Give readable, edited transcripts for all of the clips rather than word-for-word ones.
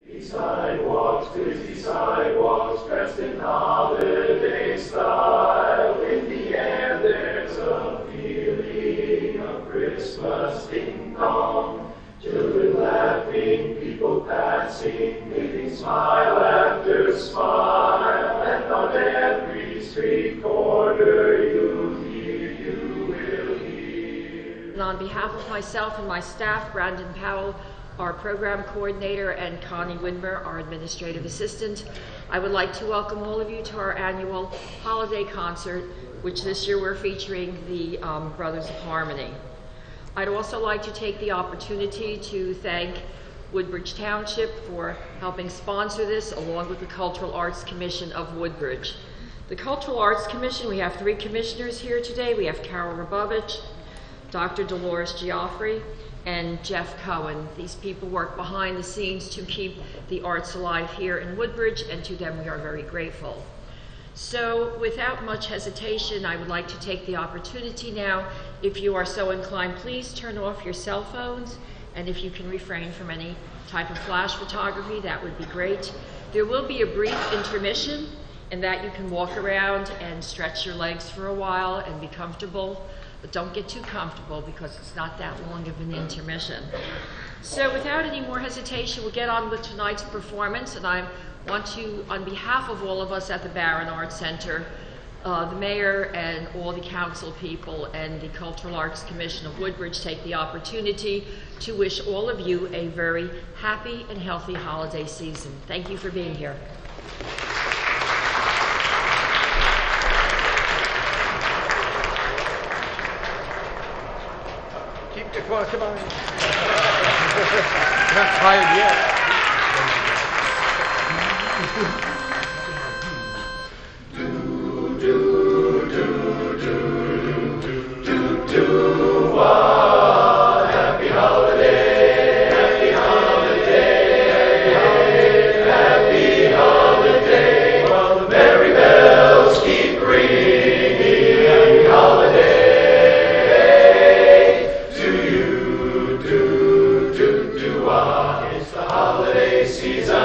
Sidewalks, busy sidewalks, dressed in holiday style. In the air there's a feeling of Christmas ding dong. Children laughing, people passing, making smile after smile. And on every street corner you will hear. And on behalf of myself and my staff, Brandon Powell, our program coordinator, and Connie Widmer, our administrative assistant, I would like to welcome all of you to our annual holiday concert, which this year we're featuring the Brothers of Harmony. I'd also like to take the opportunity to thank Woodbridge Township for helping sponsor this, along with the Cultural Arts Commission of Woodbridge. The Cultural Arts Commission, we have 3 commissioners here today. We have Carol Rabovich, Dr. Dolores Giaffri, and Jeff Cohen. These people work behind the scenes to keep the arts alive here in Woodbridge, and to them we are very grateful. So without much hesitation, I would like to take the opportunity now, if you are so inclined, please turn off your cell phones, and if you can refrain from any type of flash photography, that would be great. There will be a brief intermission, in that you can walk around and stretch your legs for a while and be comfortable. But don't get too comfortable, because it's not that long of an intermission. So without any more hesitation, we'll get on with tonight's performance, and I want to, on behalf of all of us at the Barron Arts Center, the mayor and all the council people and the Cultural Arts Commission of Woodbridge, take the opportunity to wish all of you a very happy and healthy holiday season. Thank you for being here. Come on, come on. Not tired yet. Happy holiday, happy holiday, happy holiday. While the merry bells keep ringing, happy holiday. It's the holiday season,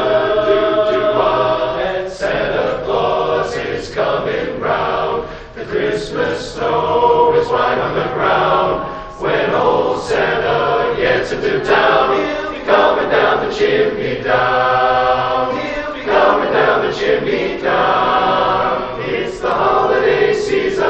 and Santa Claus is coming round. The Christmas snow is white on the ground. When old Santa gets into town, he'll be coming down the chimney down. He'll be coming down the chimney down. It's the holiday season,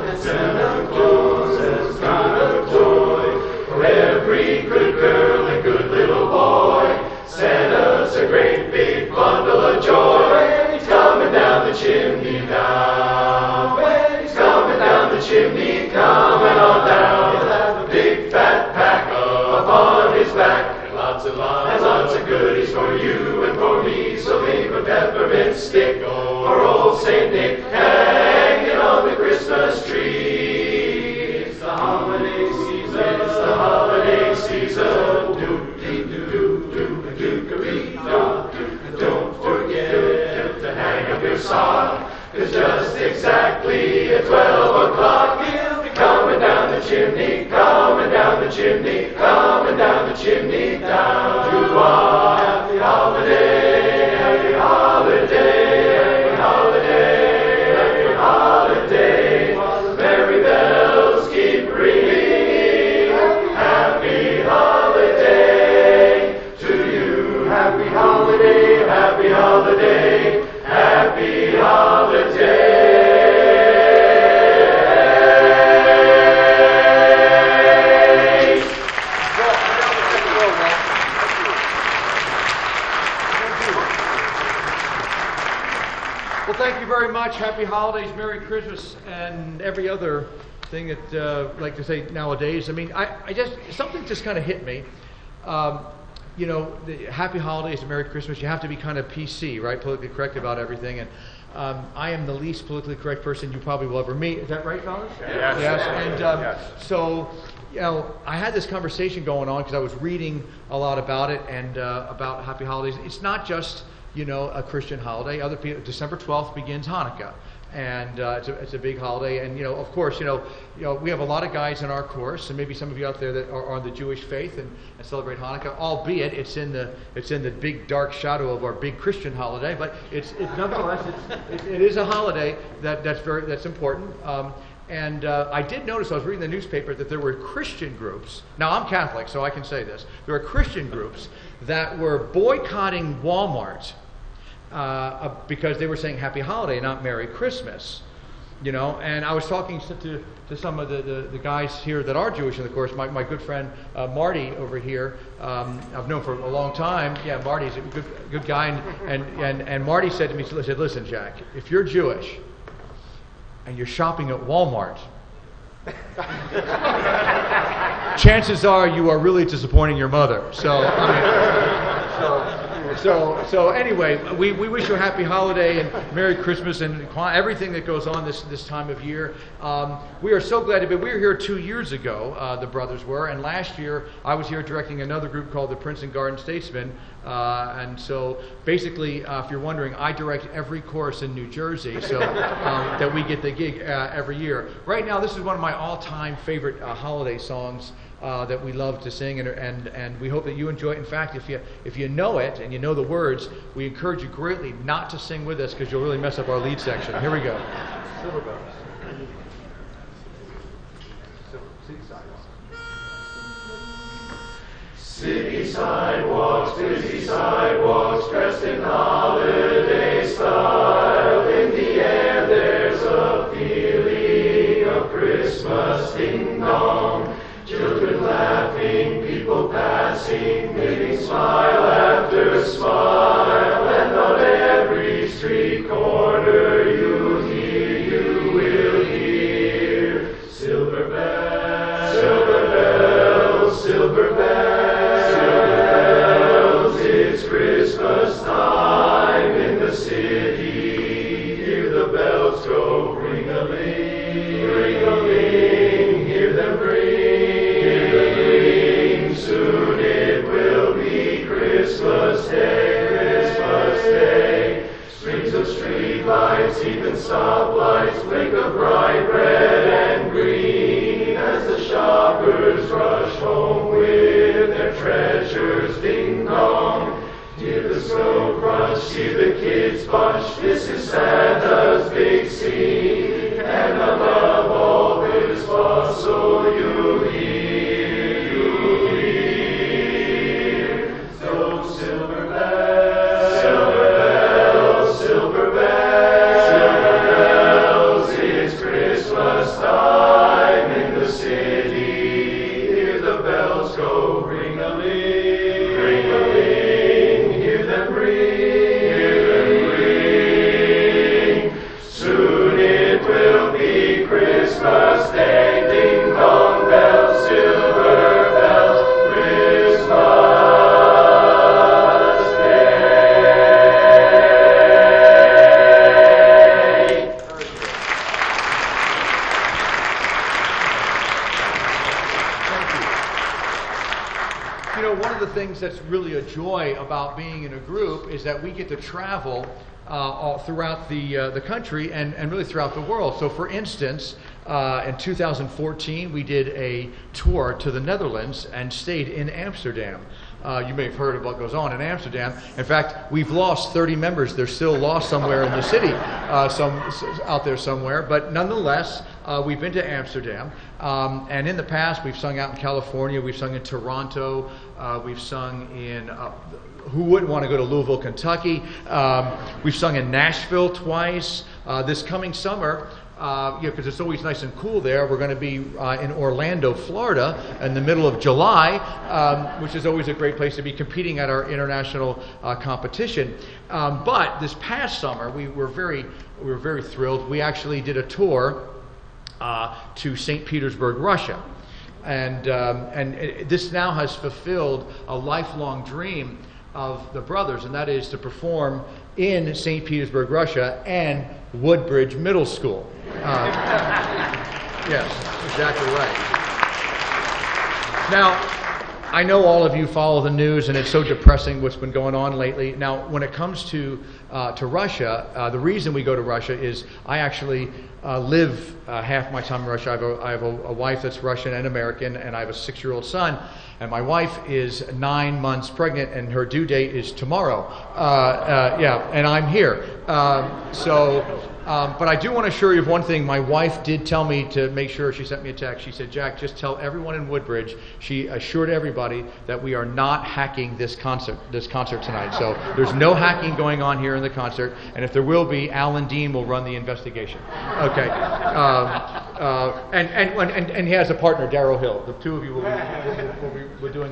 and Santa Claus has got a toy for every good girl and good little boy. Santa's a great big bundle of joy. When he's coming down the chimney down. When he's coming down the chimney, coming on down. He'll have a big fat pack upon his back, and lots of goodies for you and for me. So leave a peppermint stick for old Saint Nick hanging on the Christmas tree. It's the holiday season. It's the holiday season. And don't forget to hang up your sock, 'cause just exactly at 12 o'clock he'll be coming down the chimney, coming down the chimney, coming down the chimney down to a happy holiday, happy holiday, happy holiday, happy holiday. While the merry bells keep ringing, happy holiday to you. Happy holiday, happy holiday, happy holiday. Well, thank you very much. Happy holidays, Merry Christmas, and every other thing that I like to say nowadays. I mean, I just, something just kind of hit me. You know, the happy holidays and Merry Christmas, you have to be kind of PC, right? Politically correct about everything. And I am the least politically correct person you probably will ever meet. Is that right, fellas? Yes. Yes. And Yes. so, you know, I had this conversation going on because I was reading a lot about it and about happy holidays. It's not just, you know, a Christian holiday. Other people, December 12th begins Hanukkah. And it's a big holiday, and of course, we have a lot of guys in our course, and maybe some of you out there that are on the Jewish faith and celebrate Hanukkah. Albeit it's in the big dark shadow of our big Christian holiday, but it's nonetheless it is a holiday that's important. And I did notice, I was reading the newspaper, that there were Christian groups. Now, I'm Catholic, so I can say this. There were Christian groups that were boycotting Walmart because they were saying Happy Holiday, not Merry Christmas. And I was talking to some of the guys here that are Jewish in the course. My good friend Marty over here, I've known for a long time. Yeah, Marty's a good guy. And Marty said to me, he said, listen, Jack, if you're Jewish and you're shopping at Walmart, chances are you are really disappointing your mother. So anyway, we wish you a happy holiday and Merry Christmas and everything that goes on this time of year. We are so glad to be. We were here 2 years ago, the brothers were, and last year I was here directing another group called the Prince and Garden Statesmen. And so basically, if you're wondering, I direct every course in New Jersey, so that we get the gig every year. Right now, this is one of my all-time favorite holiday songs that we love to sing, and we hope that you enjoy it. In fact, if you know it and you know the words, we encourage you greatly not to sing with us because you'll really mess up our lead section. Here we go. Silver bells. City sidewalks, busy sidewalks, dressed in holiday style. In the air there's a feeling of Christmas, ding-dong. Children laughing, people passing, making smile after smile. And on every street corner you will hear silver bells, silver bells, silver bells. It's Christmas time in the city. Hear the bells go ring-a-ling, ring-a-ling. Hear them ring. Soon it will be Christmas Day, Christmas Day. Strings of street lights, even stoplights, blink of bright red and green as the shoppers rush home with their treasures. Ding dong, hear the snow crunch, see the kids bunch. This is Santa's big scene, and above all this bustle you hear those silver bells, silver bells, silver bells, silver bells. It's Christmas time in the city. Hear the bells go ring-a-ling, ring-a-ling. Hear them ring. Soon it will be Christmas Day. Ding dong bells, silver bells, Christmas Day. One of the things that's really a joy about being in a group is that we get to travel all throughout the country and really throughout the world. So for instance, in 2014, we did a tour to the Netherlands and stayed in Amsterdam. You may have heard of what goes on in Amsterdam. In fact, we've lost 30 members. They're still lost somewhere in the city, out there somewhere. But nonetheless, we've been to Amsterdam. And in the past, we've sung out in California. We've sung in Toronto. We've sung in... who wouldn't want to go to Louisville, Kentucky? We've sung in Nashville twice. This coming summer, because it's always nice and cool there, we're going to be in Orlando, Florida, in the middle of July, which is always a great place to be competing at our international competition. But this past summer, we were very thrilled. We actually did a tour to St. Petersburg, Russia. And this now has fulfilled a lifelong dream of the brothers, and that is to perform in St. Petersburg, Russia, and Woodbridge Middle School. Yes, exactly right. Now, I know all of you follow the news, and it's so depressing what's been going on lately. Now, when it comes to Russia, the reason we go to Russia is I actually live half my time in Russia. I have a wife that's Russian and American, and I have a 6-year-old son. And my wife is 9 months pregnant, and her due date is tomorrow. And I'm here. But I do want to assure you of one thing. My wife did tell me to make sure, she sent me a text. She said, Jack, just tell everyone in Woodbridge, she assured everybody that we are not hacking this concert tonight. So there's no hacking going on here in the concert. And if there will be, Alan Dean will run the investigation. Okay. And he has a partner, Darryl Hill. The two of you will be doing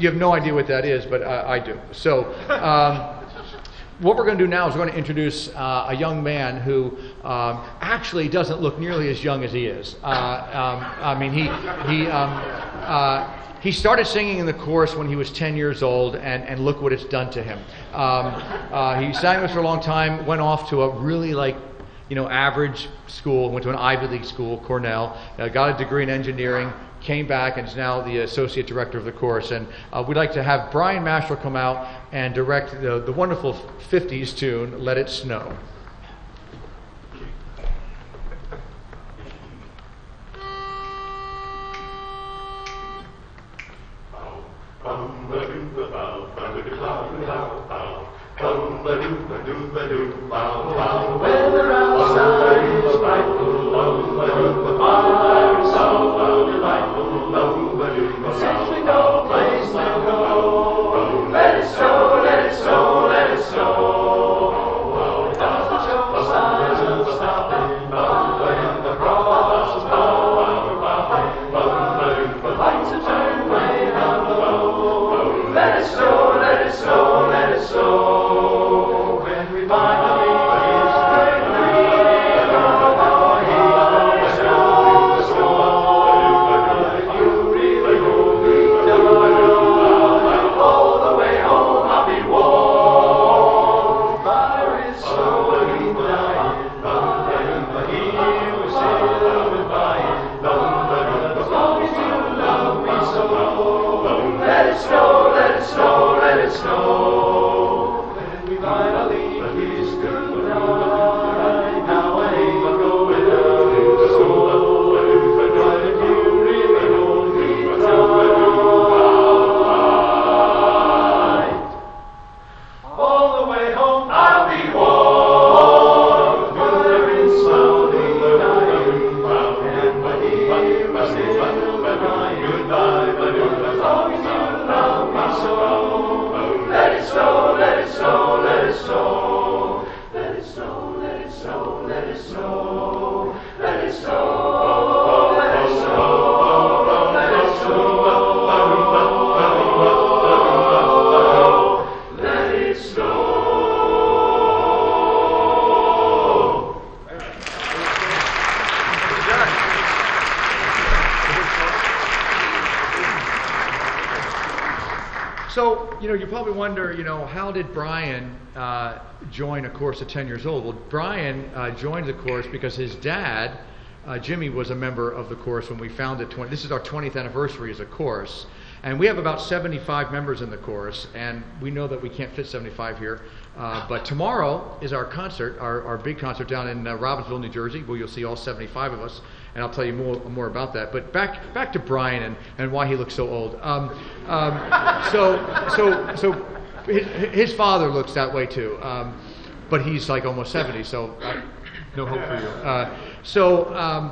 you have no idea what that is, but I do. So what we're going to do now is we're going to introduce a young man who actually doesn't look nearly as young as he is. He started singing in the chorus when he was 10 years old, and look what it's done to him. He sang this for a long time, went off to a really average school, went to an Ivy League school, Cornell, got a degree in engineering, came back and is now the associate director of the chorus. And we'd like to have Brian Mashal come out and direct the wonderful 50s tune, Let It Snow. Weather outside is frightful, so delightful. Since we no place to go, let it snow, let it snow, let it snow. It doesn't show signs of stopping when the frost is falling. The lights are turned way down below. Let it snow, let it snow, let it snow. When we finally you probably wonder, how did Brian join a chorus at 10 years old? Well, Brian joined the chorus because his dad, Jimmy, was a member of the chorus when we founded. This is our 20th anniversary as a chorus. And we have about 75 members in the chorus, and we know that we can't fit 75 here. But tomorrow is our concert, our big concert down in Robbinsville, New Jersey, where you'll see all 75 of us, and I'll tell you more about that. But back to Brian and why he looks so old. So his father looks that way too, but he's like almost 70, so no hope for you. So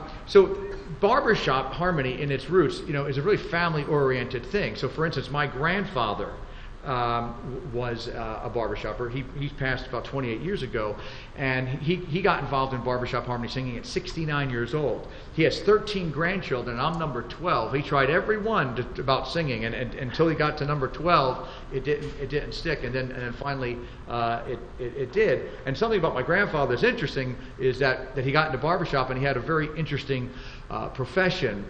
barbershop harmony in its roots, is a really family-oriented thing. So, for instance, my grandfather was a barbershopper. He passed about 28 years ago, and he got involved in barbershop harmony singing at 69 years old. He has 13 grandchildren, and I'm number 12. He tried every one about singing, and until he got to number 12, it didn't stick, and then finally it did. And something about my grandfather that's interesting is that he got into barbershop, and he had a very interesting profession.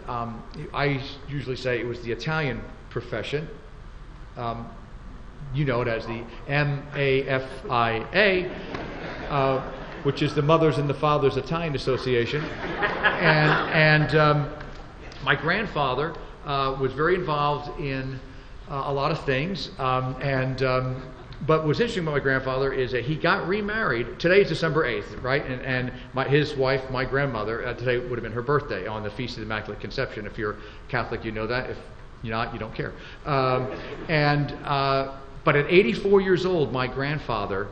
I usually say it was the Italian profession. You know it as the MAFIA, which is the Mothers and the Fathers Italian Association. And my grandfather was very involved in a lot of things, but what's interesting about my grandfather is that he got remarried. Today is December 8th, right? And his wife, my grandmother, today would have been her birthday on the Feast of the Immaculate Conception. If you're Catholic, you know that. If you're not, you don't care. But at 84 years old, my grandfather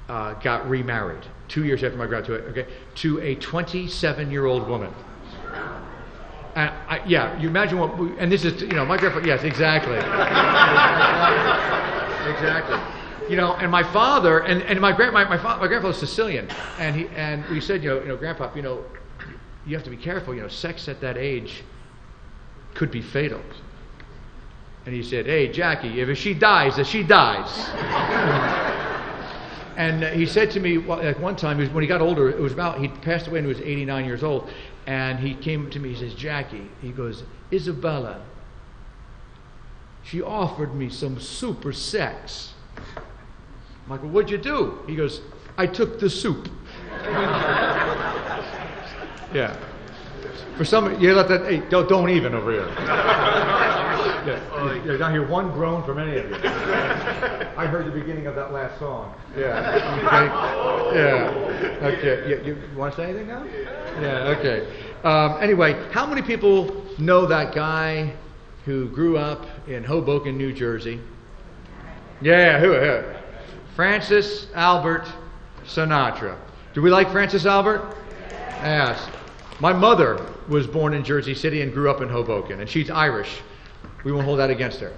got remarried 2 years after my grandfather, to a 27-year-old woman. And you imagine what, and this is, my grandfather, yes, exactly. Exactly. And my father, and my grandfather was Sicilian, and we said, Grandpa, you have to be careful, sex at that age could be fatal. And he said, hey, Jackie, if she dies, she dies. And he said to me, at one time, when he got older, he passed away when he was 89 years old, and he came to me, he says, Jackie, he goes, Isabella, she offered me some super sex. I'm like, well, what'd you do? He goes, I took the soup. Yeah. For some, you let that, hey, don't even over here. Yeah, not hear one groan from any of you. I heard the beginning of that last song. Yeah. Okay. Yeah. Okay. You want to say anything now? Yeah. Okay. Anyway, how many people know that guy who grew up in Hoboken, New Jersey? Yeah. Who? Francis Albert Sinatra. Do we like Francis Albert? Yes. My mother was born in Jersey City and grew up in Hoboken, and she's Irish. We won't hold that against her.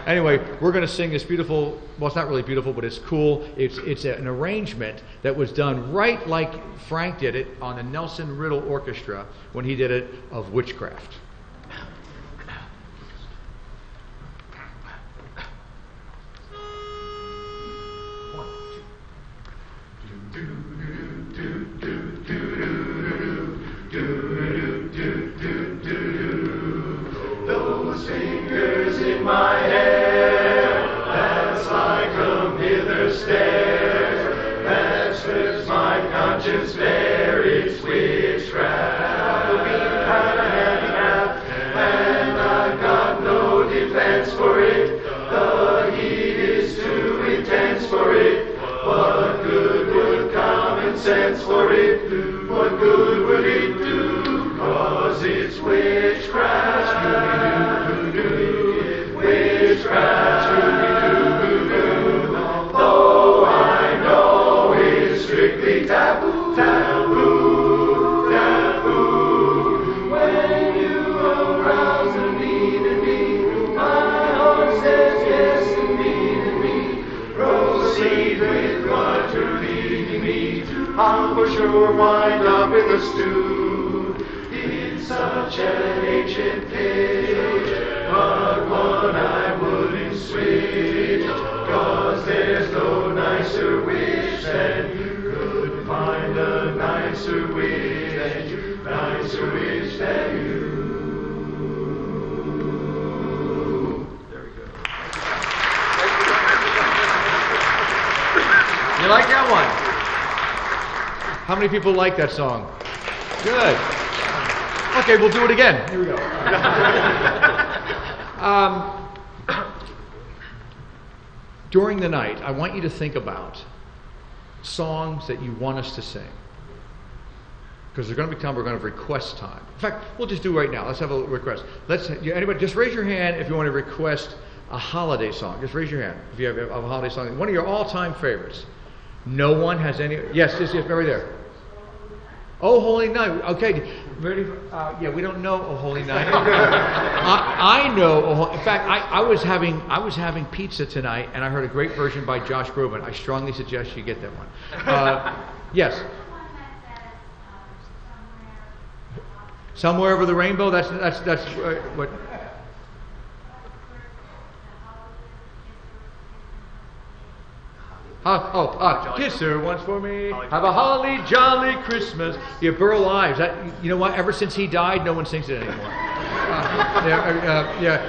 Anyway, we're going to sing this beautiful, well, it's not really beautiful, but it's cool. It's an arrangement that was done right like Frank did it on the Nelson Riddle Orchestra when he did it, of Witchcraft. Those fingers in my hair, that's like a hither stare, that strips my conscience bare, it's witchcraft. The beat kind of handicap, and I've got no defense for it. The heat is too intense for it. What good would common sense for it do? What good would it do? 'Cause it's witchcraft. Witchcraft. Though I know it's strictly taboo, taboo, taboo. When you arouse the need in me, my heart says yes and me. Proceed with what you're leading me to. I'll for sure wind up in the stew. It's such an ancient pitch, but one I wouldn't switch, 'cause there's no nicer witch than you could find a nicer witch, nicer witch than you. There we go. You like that one? How many people like that song? Good. Okay, we'll do it again. Here we go. During the night, I want you to think about songs that you want us to sing. Because there's going to be time we're going to have request time. In fact, we'll just do it right now. Let's have a request. Anybody, just raise your hand if you want to request a holiday song. Just raise your hand if you have a holiday song. One of your all-time favorites. No one has any. Yes, right there. Oh, Holy Night. Okay, ready? We don't know Oh, Holy Night. I know. In fact, I was having pizza tonight, and I heard a great version by Josh Groban. I strongly suggest you get that one. Yes. Somewhere Over the Rainbow. That's what. Kiss her once for me. Have a holly jolly Christmas. Yeah, Burl Ives. You know what? Ever since he died, no one sings it anymore.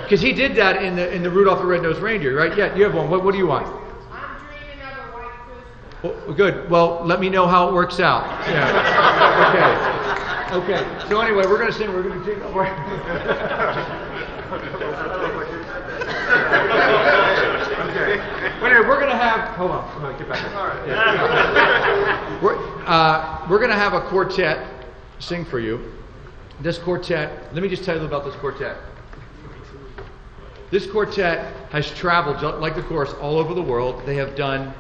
Because he did that in the Rudolph the Red-Nosed Reindeer, right? Yeah, you have one. What do you want? I'm dreaming of a white Christmas. Well, good. Well, let me know how it works out. Yeah. Okay. So anyway, we're going to sing. We're going to sing. Anyway, we're going to have. Hold on, get back. All right. Yeah. We're going to have a quartet sing for you. This quartet. Let me just tell you about this quartet. This quartet has traveled, like the chorus, all over the world. They have done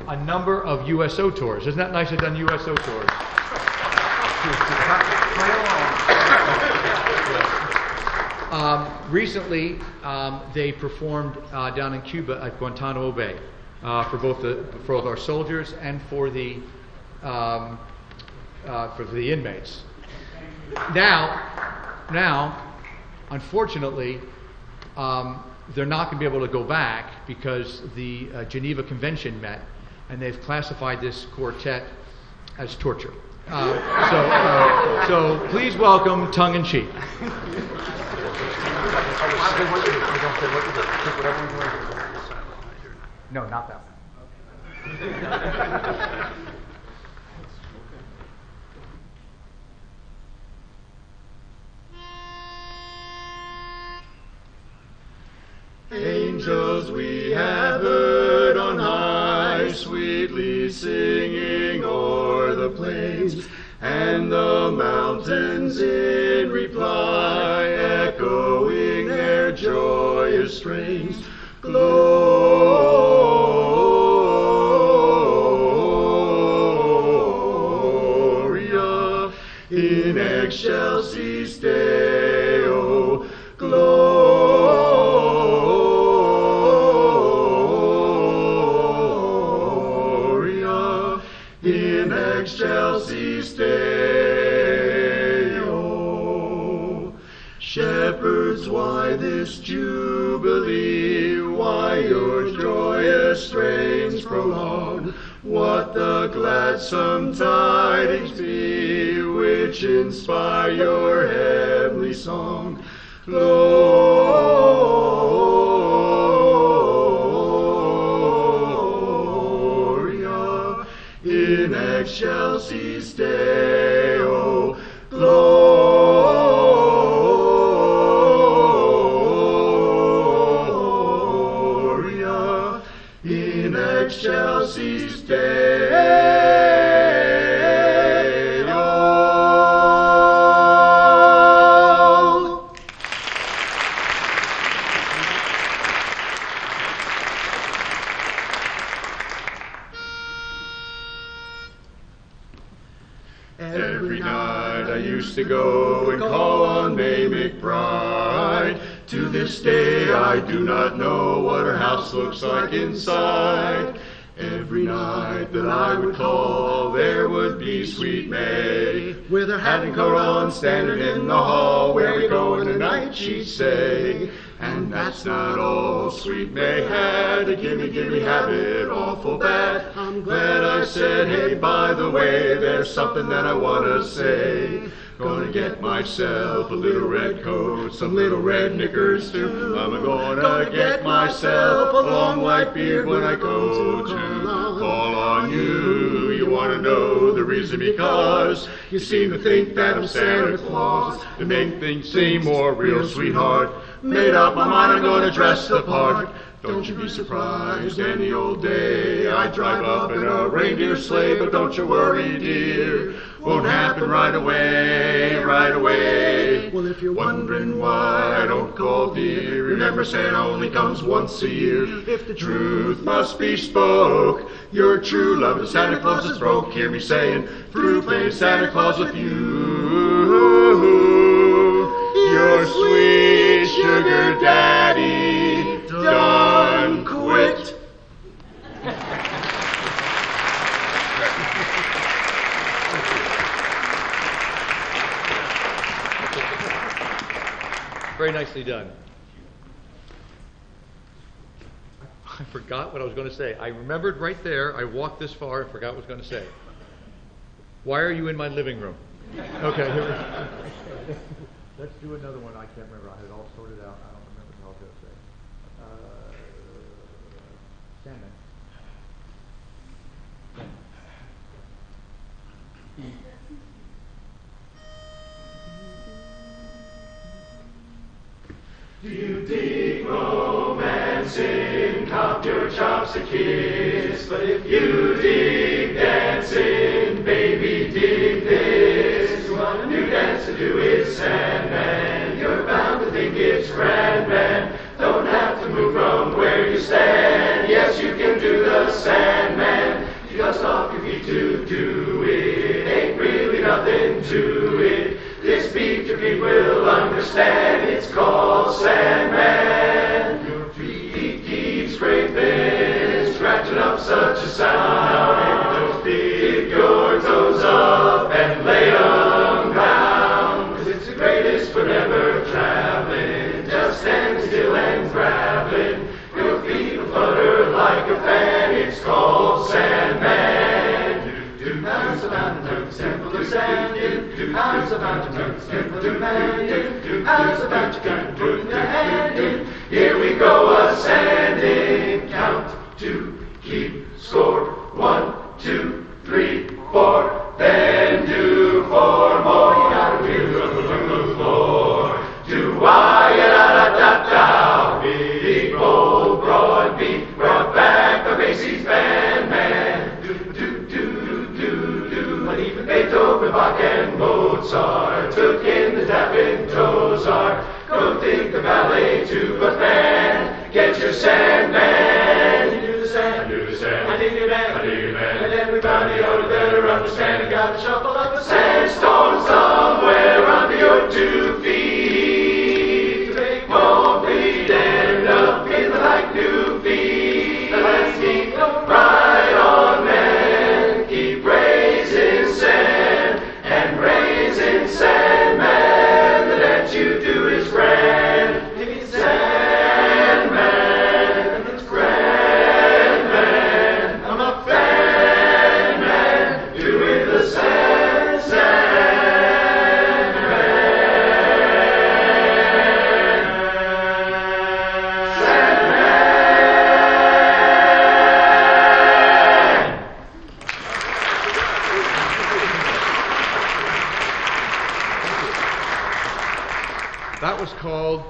a number of USO tours. Isn't that nice? They've done USO tours. Recently, they performed down in Cuba at Guantanamo Bay for both our soldiers and for the inmates. Now, unfortunately, they're not going to be able to go back because the Geneva Convention met, and they've classified this quartet as torture. So please welcome Tongue in Cheek. No, not that one. Angels we have heard on high, sweetly singing o'er the plains, and the mountains in reply, echoing their joyous strains. Gloria in excelsis Deo, Gloria in excelsis Deo. Shepherds, why this jubilee? Why your joyous strains prolong? What the gladsome tidings be which inspire your heavenly song? Gloria in excelsis Deo, Gloria in excelsis Deo. Every night I used to go and call on May McBride. To this day I do not know what her house looks like inside. Every night that I would call, there would be sweet May, with her hat and coat on, standing in the hall. Where we going tonight, she'd say. And that's not all sweet May had to gimme habit awful bad. I'm glad I said, hey, by the way, there's something that I want to say. Gonna get myself a little red coat, some little red knickers too. I'm gonna get myself a long white beard when I go to call on you. You wanna know the reason? Because you seem to think that I'm Santa Claus. To make things seem more real, sweetheart, made up my mind I'm gonna dress the part. Don't you be surprised any old day I drive up in a reindeer sleigh, but don't you worry, dear, won't happen right away, right away. Well, if you're wondering why I don't call dear, remember Santa only comes once a year. If the truth must be spoke, your true love to Santa Claus is broke. Hear me saying, through playing Santa Claus with you, your sweet sugar daddy done quit. Very nicely done. I forgot what I was going to say. I remembered right there. I walked this far and forgot what I was going to say. Why are you in my living room? Okay. Here we go. Let's do another one. I can't remember. I had it all sorted out. I don't remember what I was going to say. Sandman. The dancing, count your chops a kiss. But if you dig dancing, baby, dig this. You want a new dance to do with Sandman, you're bound to think it's grand, man. Don't have to move from where you stand. Yes, you can do the Sandman. You dust off your feet to do it. Ain't really nothing to it. This beat your feet will understand. It's called Sandman. Your feet keep scraping, scratching up such a sound. Pick your toes up and lay them down. 'Cause it's the greatest for never traveling. Just stand still and grappling. Your feet will flutter like a fan. It's called Sandman. House about the turkey, simple as sanding. House about the turkey, simple demanding. House about your gun, putting your hand in. Here we go a-sanding. Count to keep score. 1, 2, 3, 4. Then do 4 more. You gotta feel on the floor. Do why da da da da. Big bold broad beat brought back the Macy's band man. Even Beethoven, Bach, and Mozart took in the tapping toes are. Go think the ballet tuba fan. Get your Sandman. You do the sand. I do the sand. I dig your man. I dig your man. And everybody ought to better understand. You got to shuffle up a sandstorm somewhere under your 2 feet. They won't bleed end up in the like new feet. Let's keep right on, man. Keep raising sand and raising Sandman. The dance you do is grand. It's Sandman. It's grand, man. I'm a fan, man. Doing the Sandman. That was called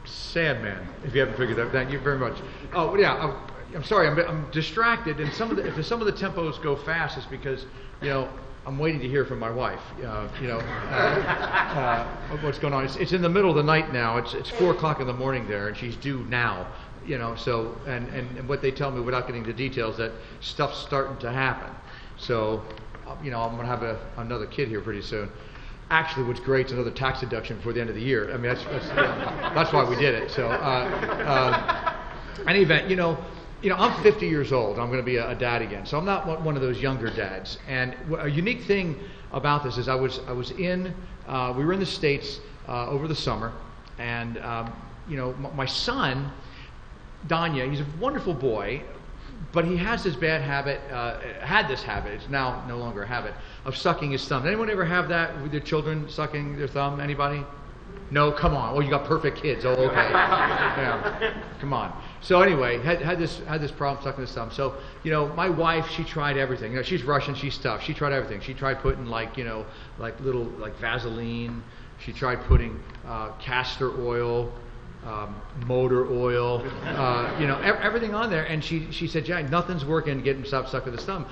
Sandman, if you haven't figured that out. Thank you very much. Oh, yeah, I'm sorry, I'm distracted, and if some of the tempos go fast, it's because, I'm waiting to hear from my wife, what's going on. It's in the middle of the night now. It's 4 o'clock in the morning there, and she's due now, so, and what they tell me without getting the details, that stuff's starting to happen. So, I'm going to have another kid here pretty soon. Actually, what's great is another tax deduction before the end of the year. I mean, that's why we did it. So, any event, I'm 50 years old. I'm going to be a dad again. So I'm not one of those younger dads. And a unique thing about this is we were in the States over the summer, and my son, Danya, he's a wonderful boy. But he has this bad habit, had this habit, it's now no longer a habit, of sucking his thumb. Anyone ever have that with their children, sucking their thumb? Anybody? No? Come on. Oh, you got perfect kids. Oh, okay. Yeah. Come on. So anyway, had this problem sucking his thumb. So, my wife, she tried everything. She's Russian, she's tough. She tried everything. She tried putting like Vaseline. She tried putting castor oil, motor oil, everything on there. And she said, Jack, nothing's working to get him to stop sucking his thumb.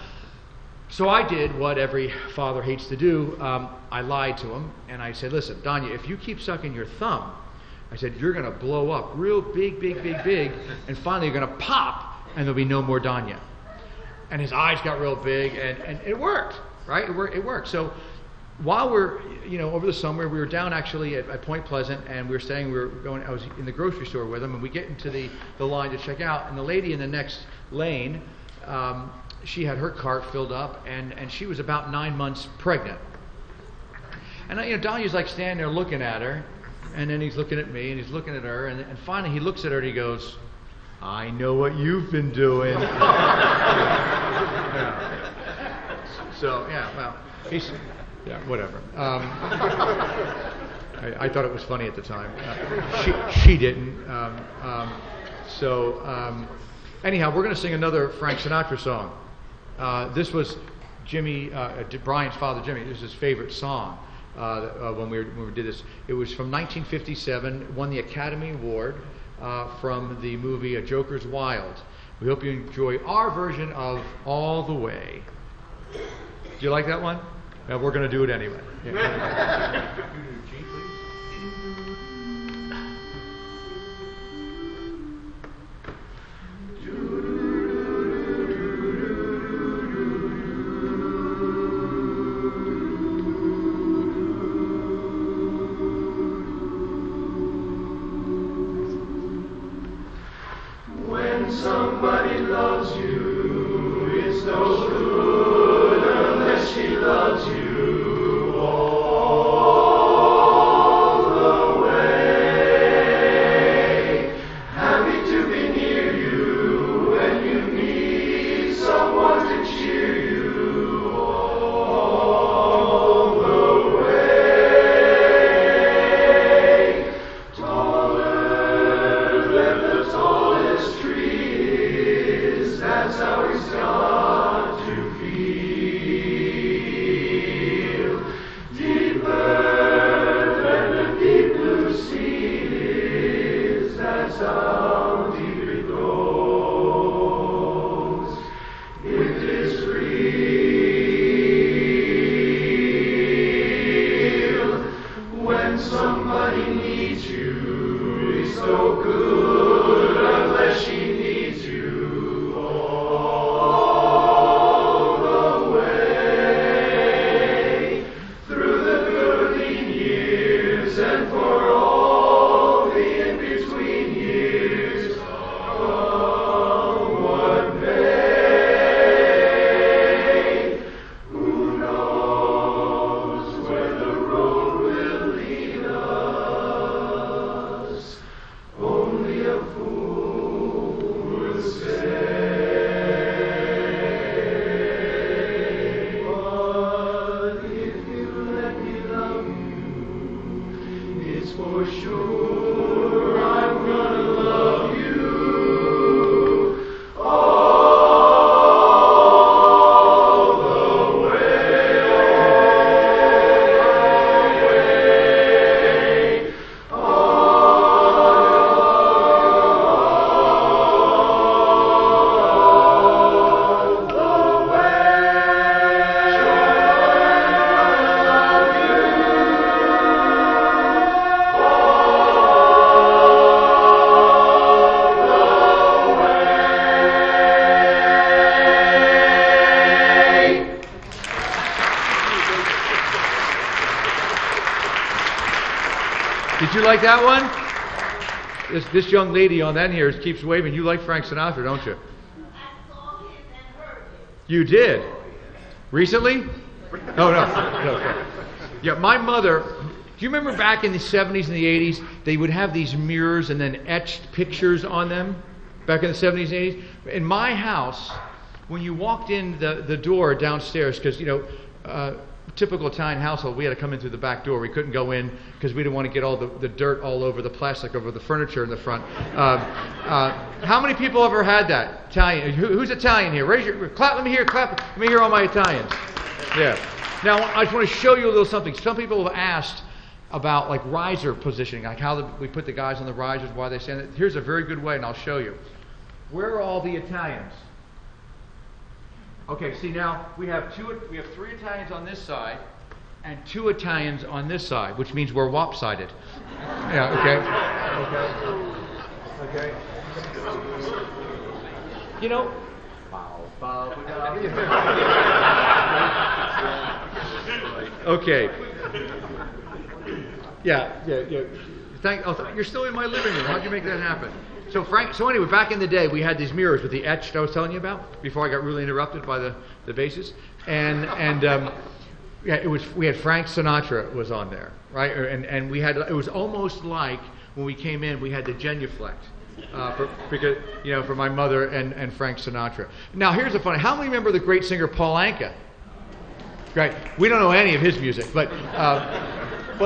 So I did what every father hates to do. I lied to him, and I said, listen, Danya, if you keep sucking your thumb, I said, you're going to blow up real big, and finally you're going to pop, and there'll be no more Danya. And his eyes got real big, and it worked, right? It worked. So while we're, over the summer, we were down actually at Point Pleasant, and I was in the grocery store with him, and we get into the line to check out, and the lady in the next lane, she had her cart filled up, and she was about 9 months pregnant. And Danya's like standing there looking at her, and then he's looking at me, and he's looking at her, and finally he looks at her and he goes, I know what you've been doing. Yeah. So, well, he's... Yeah, whatever. I thought it was funny at the time. She didn't. Anyhow, we're going to sing another Frank Sinatra song. This was Brian's father, Jimmy. This is his favorite song when we did this. It was from 1957. Won the Academy Award. from the movie A Joker's Wild. We hope you enjoy our version of All the Way. Do you like that one? We're going to do it anyway. Yeah. G, please. When somebody loves you, it's no good unless she loves you all the way. Happy to be near you when you need someone to cheer you all the way. Taller than the tallest tree, that's how he's got to feel. Deeper than the deep blue sea is, that's how deep it goes. It is real. When somebody needs you, it's no good unless she needs you all the way. Through the good lean years and for all the in-between years, come what may. Who knows where the road will lead us? Only a fool would say. But if you let me love you, it's for sure I'm gonna love you all the way. Did you like that one? This young lady on that here keeps waving. You like Frank Sinatra, don't you? You did? Recently? Oh, no. Okay. Yeah, my mother, do you remember back in the 70s and the 80s, they would have these mirrors and then etched pictures on them? Back in the 70s and 80s? In my house, when you walked in the door downstairs, because, typical Italian household, we had to come in through the back door. We couldn't go in because we didn't want to get all the dirt all over the plastic, over the furniture in the front. How many people ever had that? Italian? Who's Italian here? Raise your clap. Let me hear clap. Let me hear all my Italians. Yeah. Now I just want to show you a little something. Some people have asked about like riser positioning, like how we put the guys on the risers, why they stand there. Here's a very good way, and I'll show you. Where are all the Italians? Okay, see now we have 3 Italians on this side and 2 Italians on this side, which means we're lopsided. Yeah, okay. You know, okay. Yeah. You're still in my living room. How'd you make that happen? So anyway, back in the day, we had these mirrors with the etched I was telling you about before I got really interrupted by the basses, we had Frank Sinatra was on there, right? And we had, it was almost like when we came in, we had the genuflect for my mother and Frank Sinatra. Now here's the funny. How many remember the great singer Paul Anka? Right. We don't know any of his music, but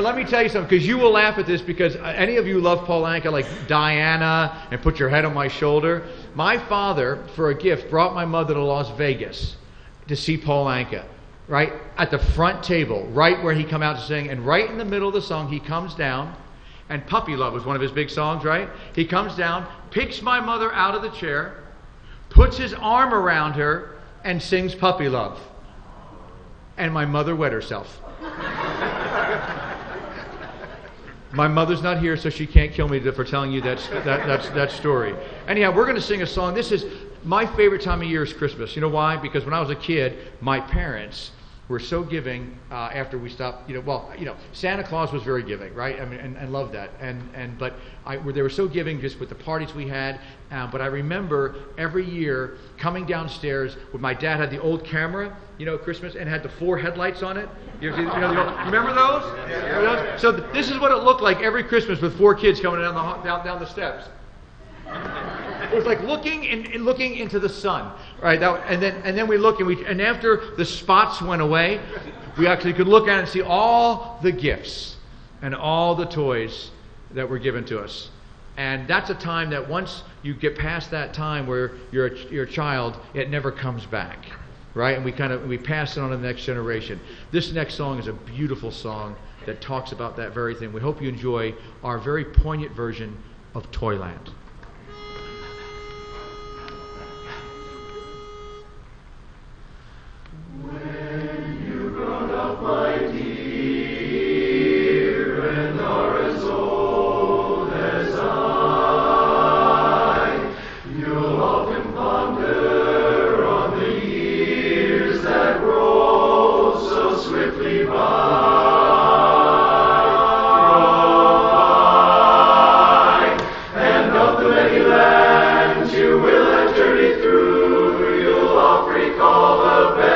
let me tell you something, because you will laugh at this, because any of you love Paul Anka, like Diana and Put Your Head on My Shoulder. My father, for a gift, brought my mother to Las Vegas to see Paul Anka, right at the front table, right where he come out to sing, and right in the middle of the song, he comes down And Puppy Love was one of his big songs, right? He comes down, picks my mother out of the chair, puts his arm around her, and sings Puppy Love. And my mother wet herself. My mother's not here, so she can't kill me for telling you that story. Anyhow, we're going to sing a song. This is my favorite time of year is Christmas. You know why? Because when I was a kid, my parents were so giving after we stopped. Santa Claus was very giving, right? I mean, and loved that. But they were so giving just with the parties we had. But I remember every year coming downstairs when my dad had the old camera, Christmas, and had the 4 headlights on it. You remember those? Yeah. So this is what it looked like every Christmas with 4 kids coming down the steps. It was like looking into the sun, right? And then we look and after the spots went away, we actually could look at it and see all the gifts and all the toys that were given to us. And that's a time that once you get past that time where you're a child, it never comes back, right? And we pass it on to the next generation. This next song is a beautiful song that talks about that very thing. We hope you enjoy our very poignant version of Toyland. When you've grown up, my dear, and are as old as I, you'll often ponder on the years that roll so swiftly by, and of the many lands you will have journeyed through, you'll oft recall the best.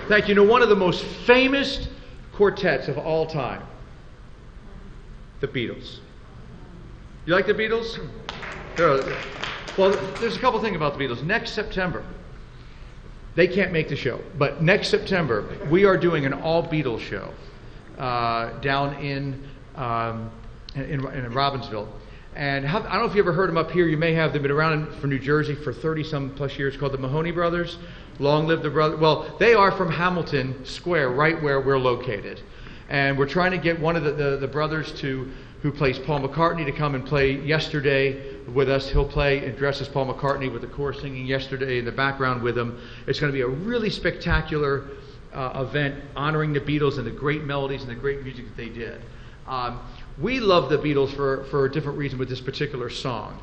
Thank you. One of the most famous quartets of all time, the Beatles. You like the Beatles? Well, there's a couple things about the Beatles. Next September, they can't make the show, but next September, we are doing an all-Beatles show down in Robbinsville. And I don't know if you ever heard them up here. You may have. They've been around for New Jersey for 30-some plus years, called the Mahoney Brothers. Long live the brothers. Well, they are from Hamilton Square, right where we're located. And we're trying to get one of the brothers who plays Paul McCartney to come and play Yesterday with us. He'll play and dress as Paul McCartney with the chorus singing Yesterday in the background with him. It's going to be a really spectacular event honoring the Beatles and the great melodies and the great music that they did. We love the Beatles for a different reason with this particular song.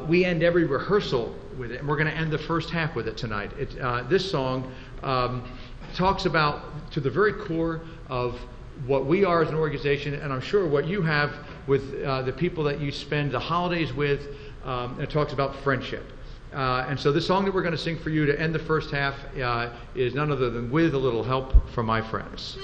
We end every rehearsal with it, and we're going to end the first half with it tonight. This song talks about, to the very core of what we are as an organization, and I'm sure what you have with the people that you spend the holidays with. It talks about friendship. And so this song that we're going to sing for you to end the first half is none other than With a Little Help from My Friends.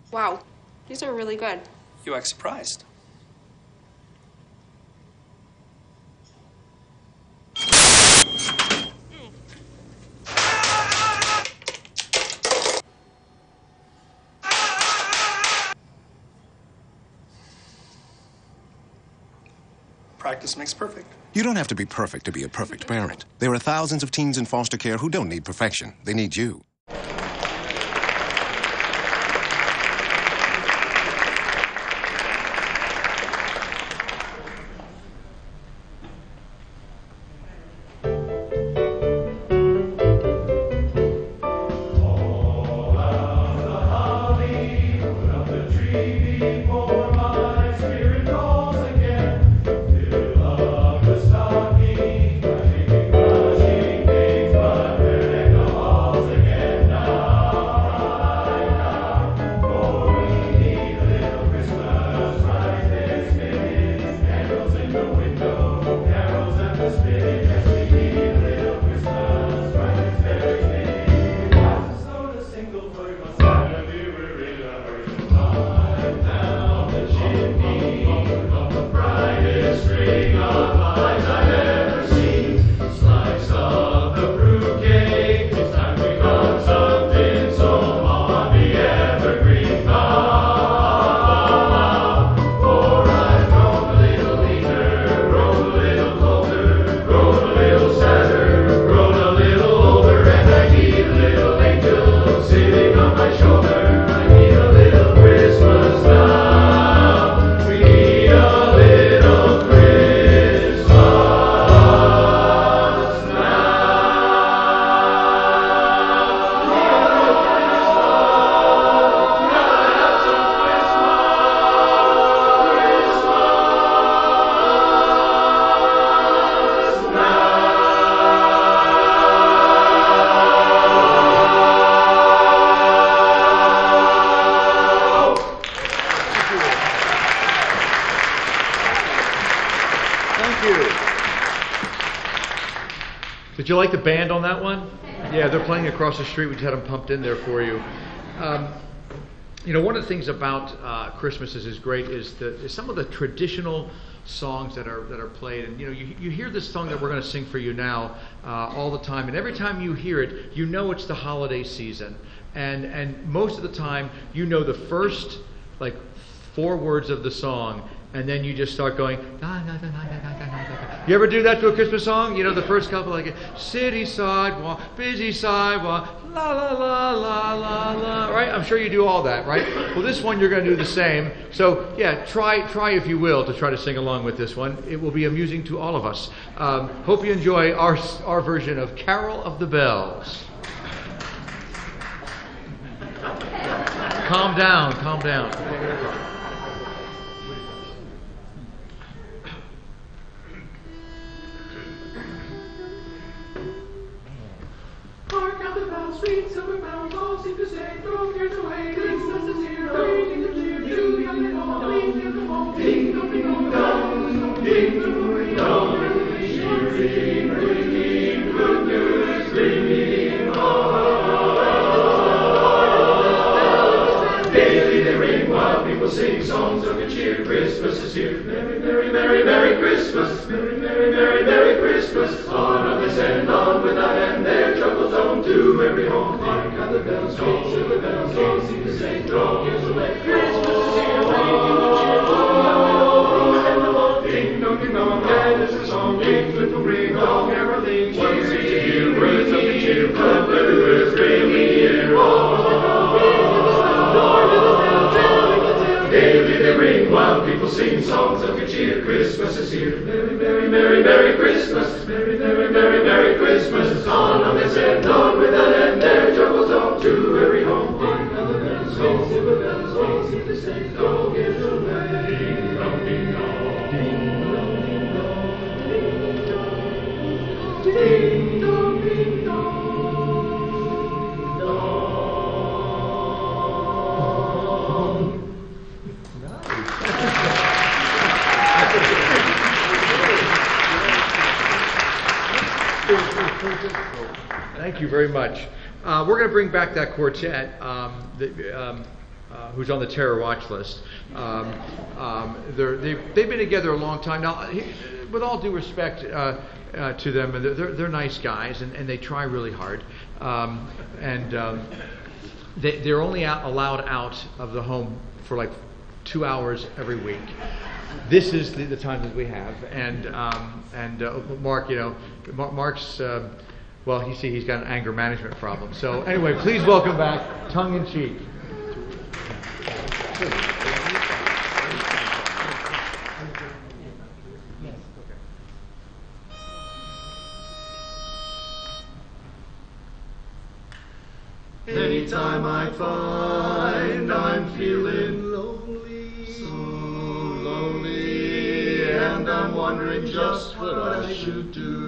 Wow, these are really good. You act surprised. Practice makes perfect. You don't have to be perfect to be a perfect parent. There are thousands of teens in foster care who don't need perfection. They need you. Christmas now. We need a little Christmas. Thank you. Did you like the band on that one? Yeah, they're playing across the street. We just had them pumped in there for you. You know, one of the things about Christmas is great is some of the traditional songs that are played. And you know, you hear this song that we're going to sing for you now all the time. And every time you hear it, you know it's the holiday season. And most of the time, you know the first like 4 words of the song, and then you just start going. You ever do that to a Christmas song? You know, the first couple, like city sidewalk, busy sidewalk, la la la la la la. Right? I'm sure you do all that, right? Well, this one you're going to do the same. So yeah, try if you will to try to sing along with this one. It will be amusing to all of us. Hope you enjoy our version of Carol of the Bells. Calm down, calm down. Hark how the bells, sweet silver bells, all seem to say, throw cares away, Christmas is here, ringing the clear, ding dong dong, ding dong ding dong, ding dong dong, cheering, ringing, good news, ringing on. Daily they ring while people sing songs of good cheer. Christmas is here, merry, merry, merry, merry Christmas, merry, merry, merry, merry Christmas. On this end, on without end, their troubles home to every home. Hark how the bells, sweet silver bells, all seem to say, throw cares away. Christmas is here, ringing the cheer, ding dong ding dong, that is the song. Ding little ring dong, caroling, once each year, words of the cheer, come everywhere, ringing on. Daily they ring while people sing songs of good cheer. Christmas is here, merry, merry, merry, merry Christmas, merry, merry, merry, merry Christmas. On this end, on without end, their troubles home to every home. Hark how the bells, sweet silver bells, all seem to say, throw cares away. Ding dong ding dong, ding dong ding dong, ding dong ding dong. Thank you very much. We're going to bring back that quartet who's on the terror watch list. They've been together a long time now. With all due respect to them, they're nice guys and they try really hard. They're only allowed out of the home for like 2 hours every week. This is the time that we have, and Mark, you know, Mark's well, he's got an anger management problem. So anyway, please welcome back, tongue in cheek. Anytime I find I'm feeling lonely, so lonely, and I'm wondering just what I should do.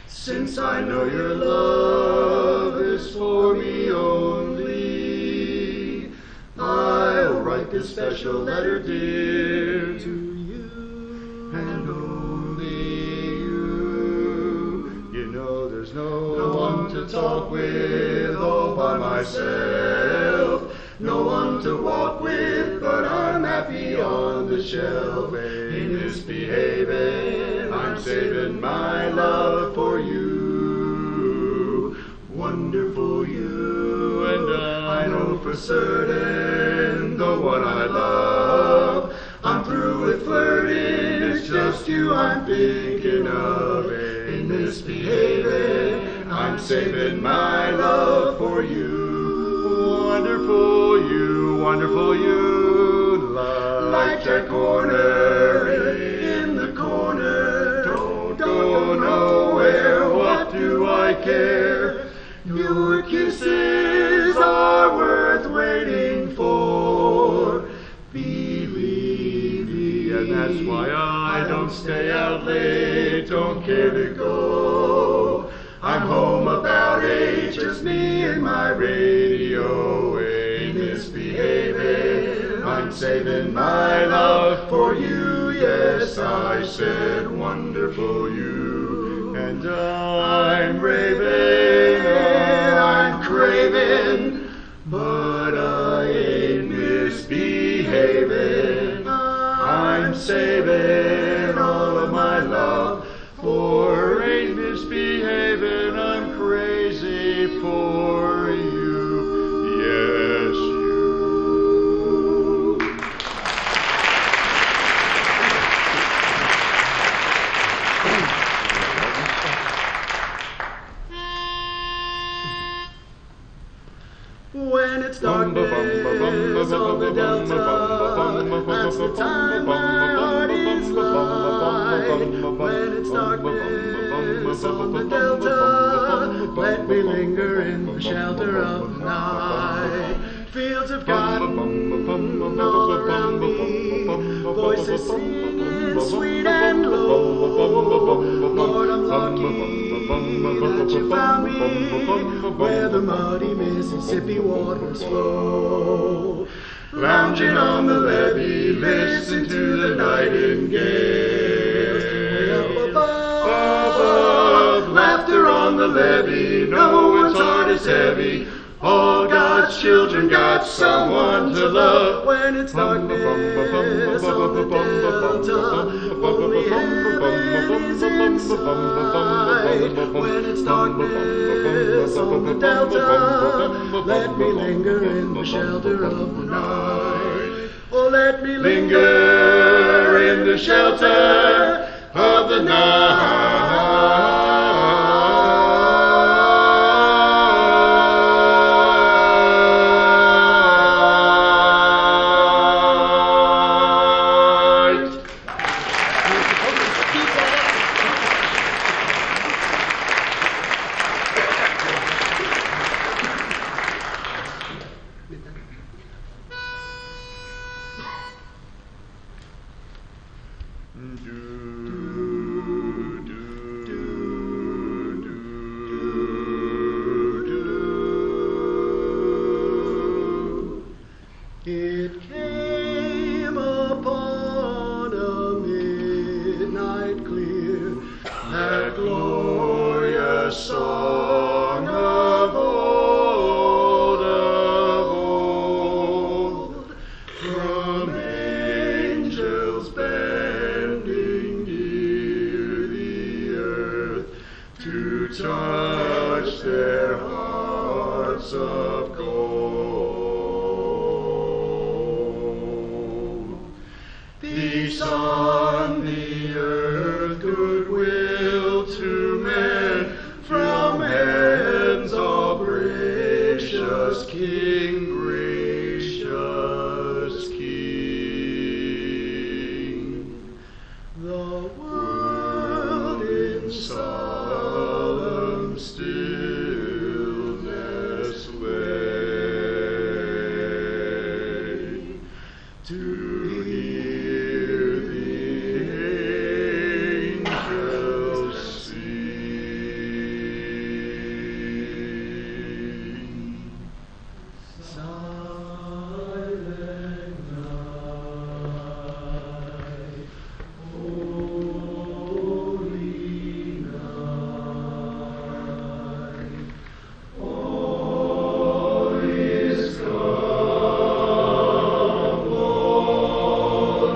Since I know your love is for me only, I'll write this special letter, dear, to you, and only you. You know there's no one to talk with all by myself, no one to walk with, but I'm happy on the shelf. Ain't misbehaving, I'm saving my love for you. Wonderful you, and I know for certain the one I love. I'm through with flirting, it's just you I'm thinking of. Ain't misbehaving, I'm saving my love for you. Wonderful you, wonderful you, like Jack Horner in the corner. Don't go nowhere, what do I care? Your kisses are worth waiting for. Believe me, and that's why I don't stay out late, don't care to go. I'm home about 8, just me and my radio. Ain't misbehaving, I'm saving my love for Yes, I said, wonderful you. And I'm raving, I'm craving, but I ain't misbehaving. I'm saving all of my love, for ain't misbehaving. I'm crazy for you. Yes, you. When it's darkness on the delta, that's the time my heart is light. When it's darkness on the delta, let me linger in the shelter of the night. Fields of cotton all around me, voices singing sweet and low. Lord, I'm lucky that you found me where the muddy Mississippi waters flow. Lounging on the levee, listen to the nightingales. Way up above, laughter on the levee, no one's heart is heavy. All God's children got someone to love. When it's darkness on the delta, only heaven is in sight. When it's darkness on the delta, let me linger in the shelter of the night. Oh, let me linger in the shelter of the night. It came upon a midnight clear, that glorious song of old, from angels bending near the earth to touch their hearts of gold. Peace on the earth, goodwill to men, from heaven's all gracious King, gracious King. The world in solemn stillness lay, to hear the angels sing. Silent night, holy night, all is calm, all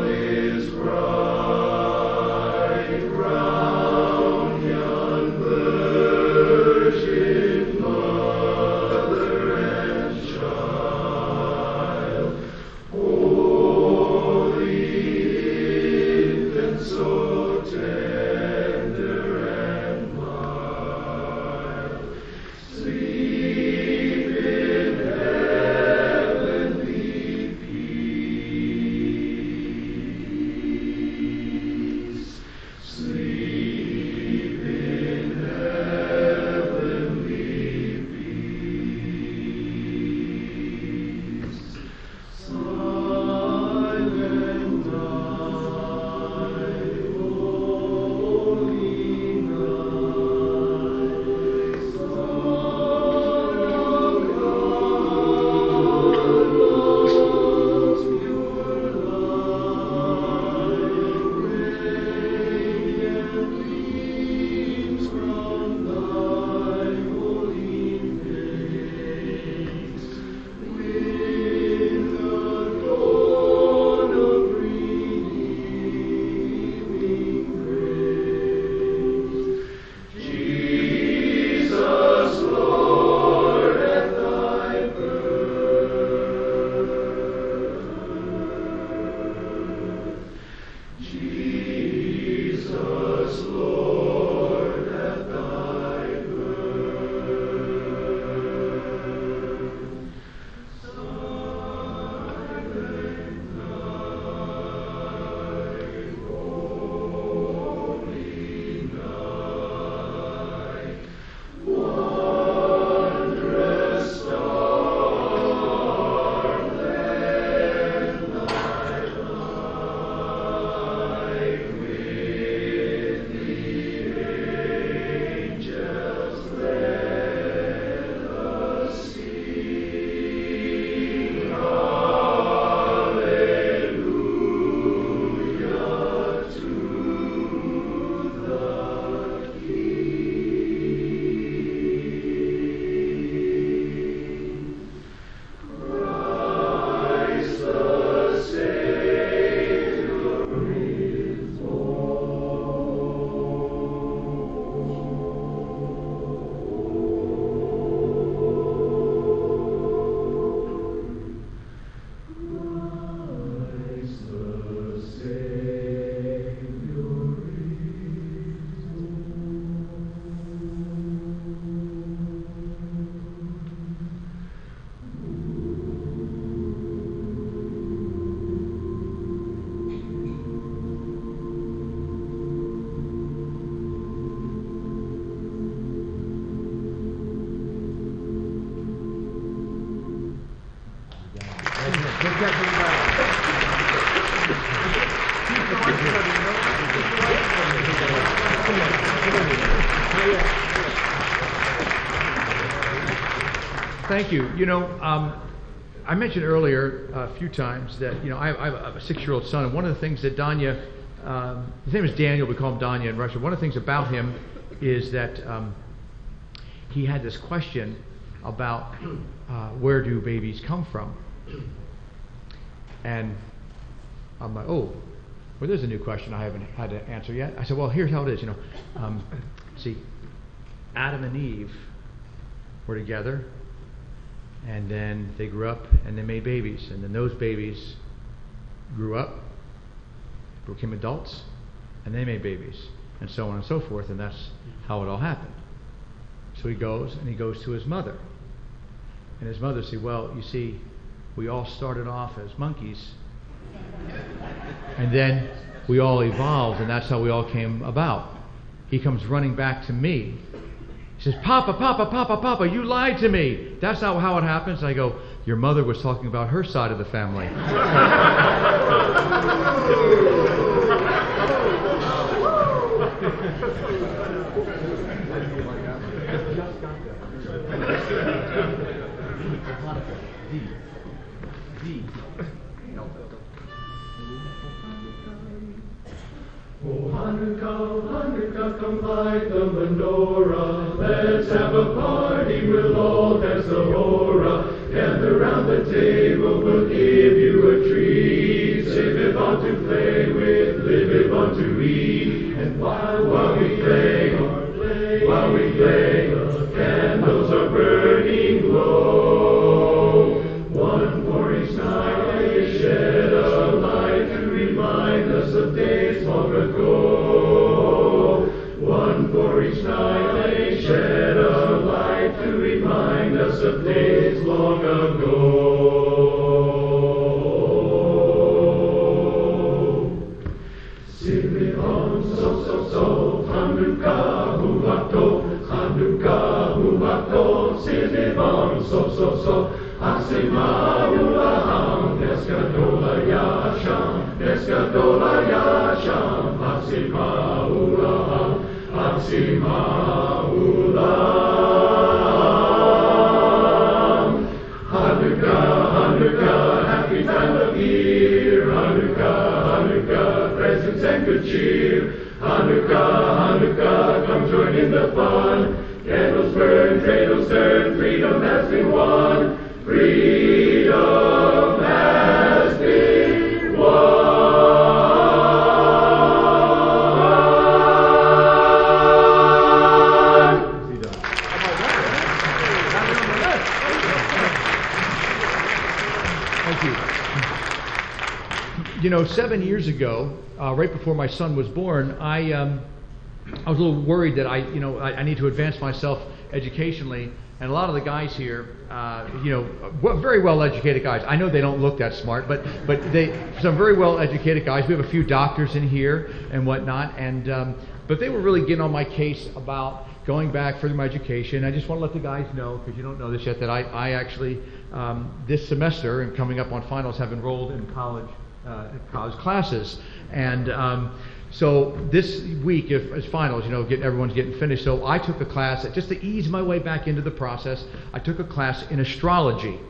thank you. I mentioned earlier a few times that, I have a 6-year-old son, and one of the things that Danya, his name is Daniel, we call him Danya in Russia. One of the things about him is that he had this question about where do babies come from? And I'm like, oh, well, there's a new question I haven't had to answer yet. I said, well, here's how it is, see, Adam and Eve were together, and then they grew up and they made babies, and then those babies grew up, became adults, and they made babies, and so on and so forth, and that's how it all happened. So he goes to his mother, and his mother said, well, you see, we all started off as monkeys, and then we all evolved, and that's how we all came about. He comes running back to me. He says, Papa, Papa, Papa, Papa, you lied to me. That's not how it happens. I go, your mother was talking about her side of the family. Oh, Hanukkah, Hanukkah, come light the menorah. Let's have a party, we'll all dance the hora. Gather round the table, we'll give you a treat. Save on to play with, live on to eat. And while we play, the candles are burning low. One for each night, they shed a light to remind us of days long ago. One for each night, they shed a light to remind us of days long ago. Simeon, so, Hanukkah, Huvato, Hanukkah, Huvato, Simeon, so, Asima Ulaham, Neskadola Yasham, Neskadola Yasham, Asima Ulaham, Asima Ulam. Hanukkah, Hanukkah, happy time of year. Hanukkah, Hanukkah, presents and good cheer. Hanukkah, Hanukkah, come join in the fun. Candles burn, cradles turn, freedom has been won. Freedom has been won. Thank you. 7 years ago, right before my son was born, I was a little worried that I need to advance myself educationally. And a lot of the guys here, very well-educated guys. I know they don't look that smart, but some very well-educated guys. We have a few doctors in here and whatnot, but they were really getting on my case about going back further my education. I just want to let the guys know, because you don't know this yet, that I actually this semester and coming up on finals have enrolled in college classes, and so this week, as finals, everyone's getting finished. So I took a class, just to ease my way back into the process, I took a class in astrology.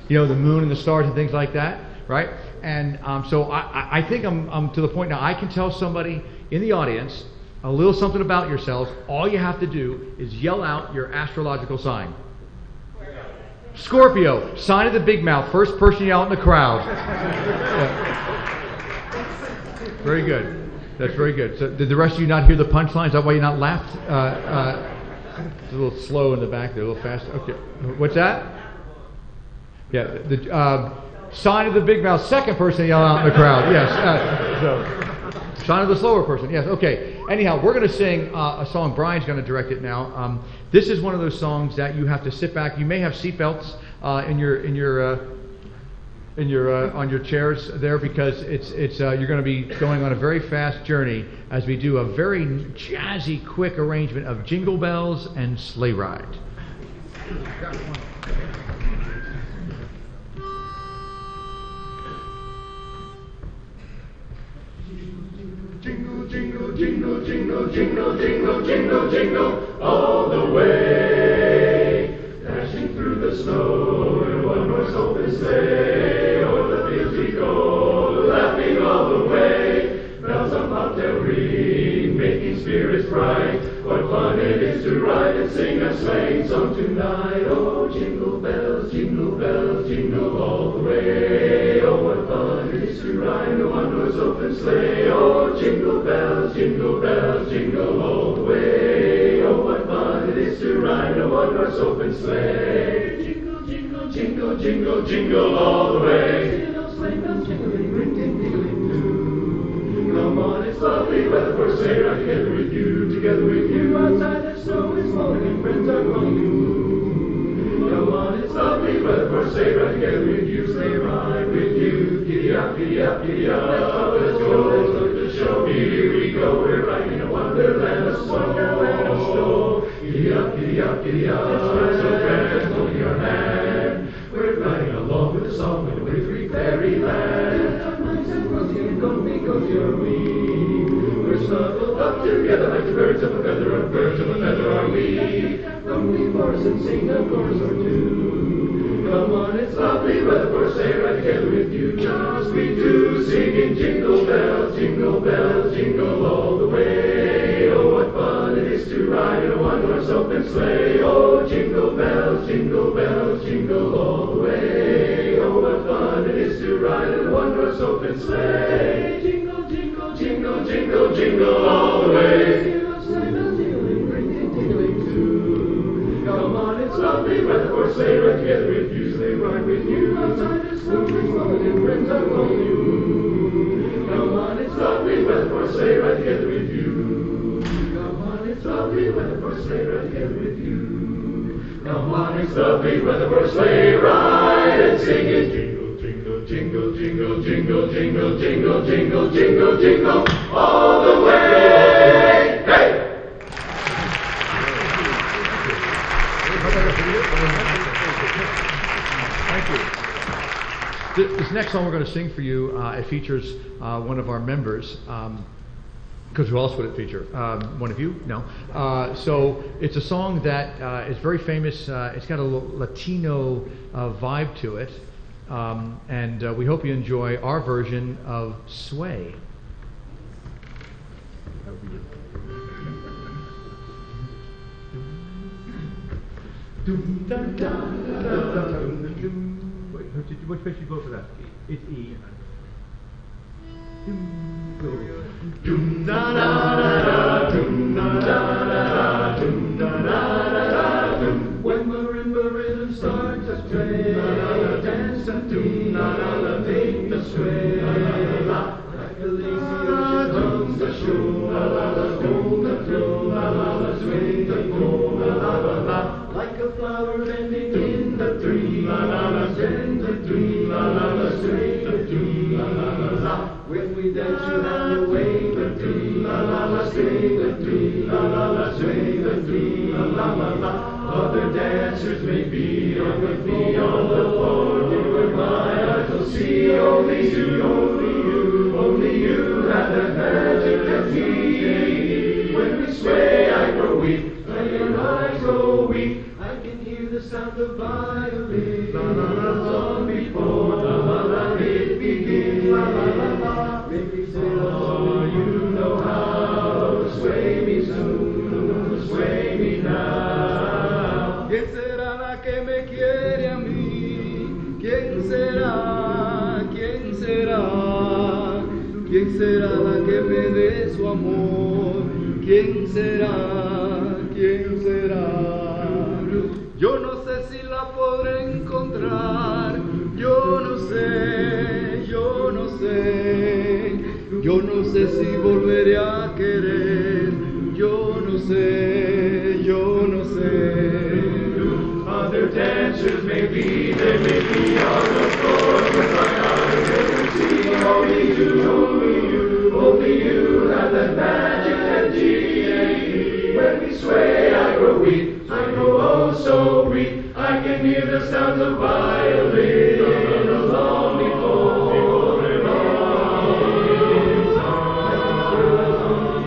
The moon and the stars and things like that, right? And so I think I'm to the point now I can tell somebody in the audience a little something about yourselves. All you have to do is yell out your astrological sign. Scorpio, sign of the big mouth, first person yell out in the crowd. Yeah. Very good. That's very good. So did the rest of you not hear the punchline? Is that why you not laughed? It's a little slow in the back there, a little fast. Okay. What's that? Yeah. The sign of the big mouth, second person yell out in the crowd. Yes. So sign of the slower person. Yes. Okay. Anyhow, we're going to sing a song. Brian's going to direct it now. This is one of those songs that you have to sit back. You may have seatbelts on your chairs there, because it's you're going to be going on a very fast journey as we do a very jazzy, quick arrangement of Jingle Bells and Sleigh Ride. Jingle, jingle, jingle, jingle, jingle, jingle, jingle, jingle, all the way, dashing through the snow. open sleigh. O'er the fields we go, laughing all the way. Bells on bobtail ring, making spirits bright. What fun it is to ride and sing a sleighing song tonight. Oh, jingle bells, jingle all the way. Oh, what fun it is to ride in a one-horse open sleigh. Oh, jingle bells, jingle all the way. Oh, what fun it is to ride in a one-horse open sleigh. Jingle, jingle, jingle, jingle, jingle all the way. Sleigh bells jingling, ring, ting, tingling too. Come on, it's lovely weather for a sleigh ride together with you, together with you. Outside the snow is falling and friends are calling you. Come on, it's lovely weather for a sleigh ride together with you, sleigh ride with you. Giddy up, giddy up, giddy up. Let's go, let's look at the show. Here we go, we're riding a wonderland of snow. Giddy up, giddy up, giddy up. It's not so fast, holding our hand. We're riding along with the song of the wintry fairyland. Our minds and rosy and comfy cozy are we. We're snuggled up together like the birds of a feather, and birds of a feather are we. Come before us and sing a chorus or two. Come on, it's lovely weather for a sleigh ride together with you. Just we two singing jingle bells, jingle all the way. Oh, what fun it is to ride in a one-horse open sleigh. Oh, jingle bells, jingle all the way. Oh, what fun it is to ride in a one-horse open sleigh. Jingle, jingle, jingle, jingle, jingle all the way. Sleigh bells jingling, ring, ting, tingling too. Come on, it's lovely weather for a sleigh ride together with you, sleigh ride with you. Outside the snow is falling and friends are calling you. Come on, it's lovely weather for a sleigh ride together with you. Come on, it's lovely weather for a sleigh ride together with you. Come on, it's lovely weather for a sleigh ride and sing it. Jingle, jingle, jingle, jingle, jingle, jingle, jingle, jingle, jingle, all the way. Hey! Thank you. This next song we're going to sing for you, it features one of our members. Because who else would it feature? One of you? No. So it's a song that is very famous. It's got a Latino vibe to it. And we hope you enjoy our version of Sway. Wait, which pitch you go for that? It's E. Dum da da da dum da da da dum da da dum. When marimba rhythm starts to play, dance and dum da da make the sway. Like a lazy ocean comes the shore, hold the flow, swing the floor. Like a flower bending in the tree, bend the tree, swing the tree. When we dance, you have to wave the tree, swing the tree, swing the tree. Other dancers may be on the feet on the floor, but my eyes will see only you, only you have that magic that key. When we sway, I grow weak, and your eyes go weak. I can hear the sound of violin, long before it begins. Make me say, oh, you know how to sway me soon, sway me now. ¿Quién será la que me quiere a mí? ¿Quién será? ¿Quién será? ¿Quién será la que me dé su amor? ¿Quién será? ¿Quién será? Yo no sé si la podré encontrar. Yo no sé, yo no sé. Yo no sé si volveré a querer. Yo no sé, yo no sé. Other dancers may be, they may be on the floor, but my eyes never see. Only you have that magic energy. When we sway, I grow weak, I grow oh so weak. I can hear the sounds of violin long before it all.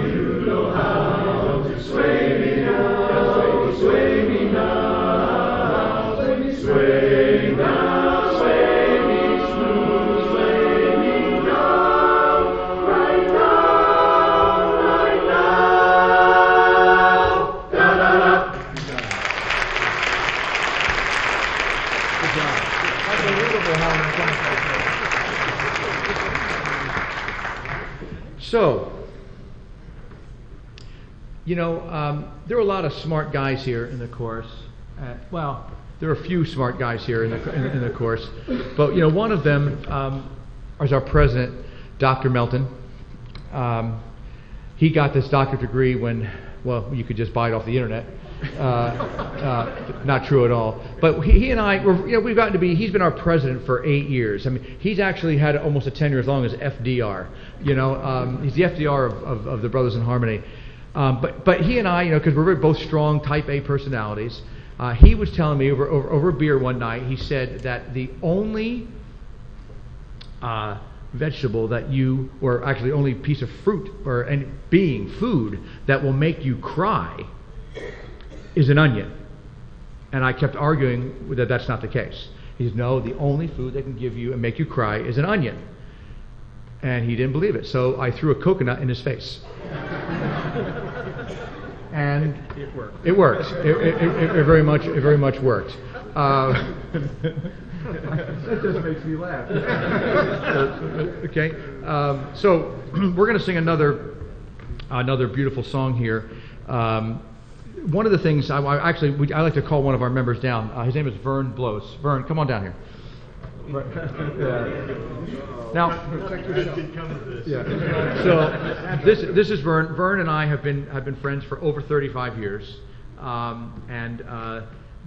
You know how to sway me now, sway me now, sway me, sway now, sway. So, there are a lot of smart guys here in the chorus. Well, there are a few smart guys here in the chorus, but one of them is our president, Dr. Melton. He got this doctorate degree when, well, you could just buy it off the internet. Not true at all. But he and I, we've gotten to be. He's been our president for 8 years. I mean, he's actually had almost a tenure as long as FDR. He's the FDR of the Brothers in Harmony. But he and I, because we're both strong Type A personalities. He was telling me over a beer one night. He said that the only vegetable or actually only piece of fruit or food that will make you cry is an onion. And I kept arguing that that's not the case. He said, no, the only food that can give you and make you cry is an onion. And he didn't believe it. So I threw a coconut in his face. And it worked. It worked. It very much worked. That just makes me laugh. Okay. So we're going to sing another beautiful song here. One of the things I like to call one of our members down. His name is Vern Blows. Vern, come on down here. Now, so this is Vern. Vern and I have been friends for over 35 years, and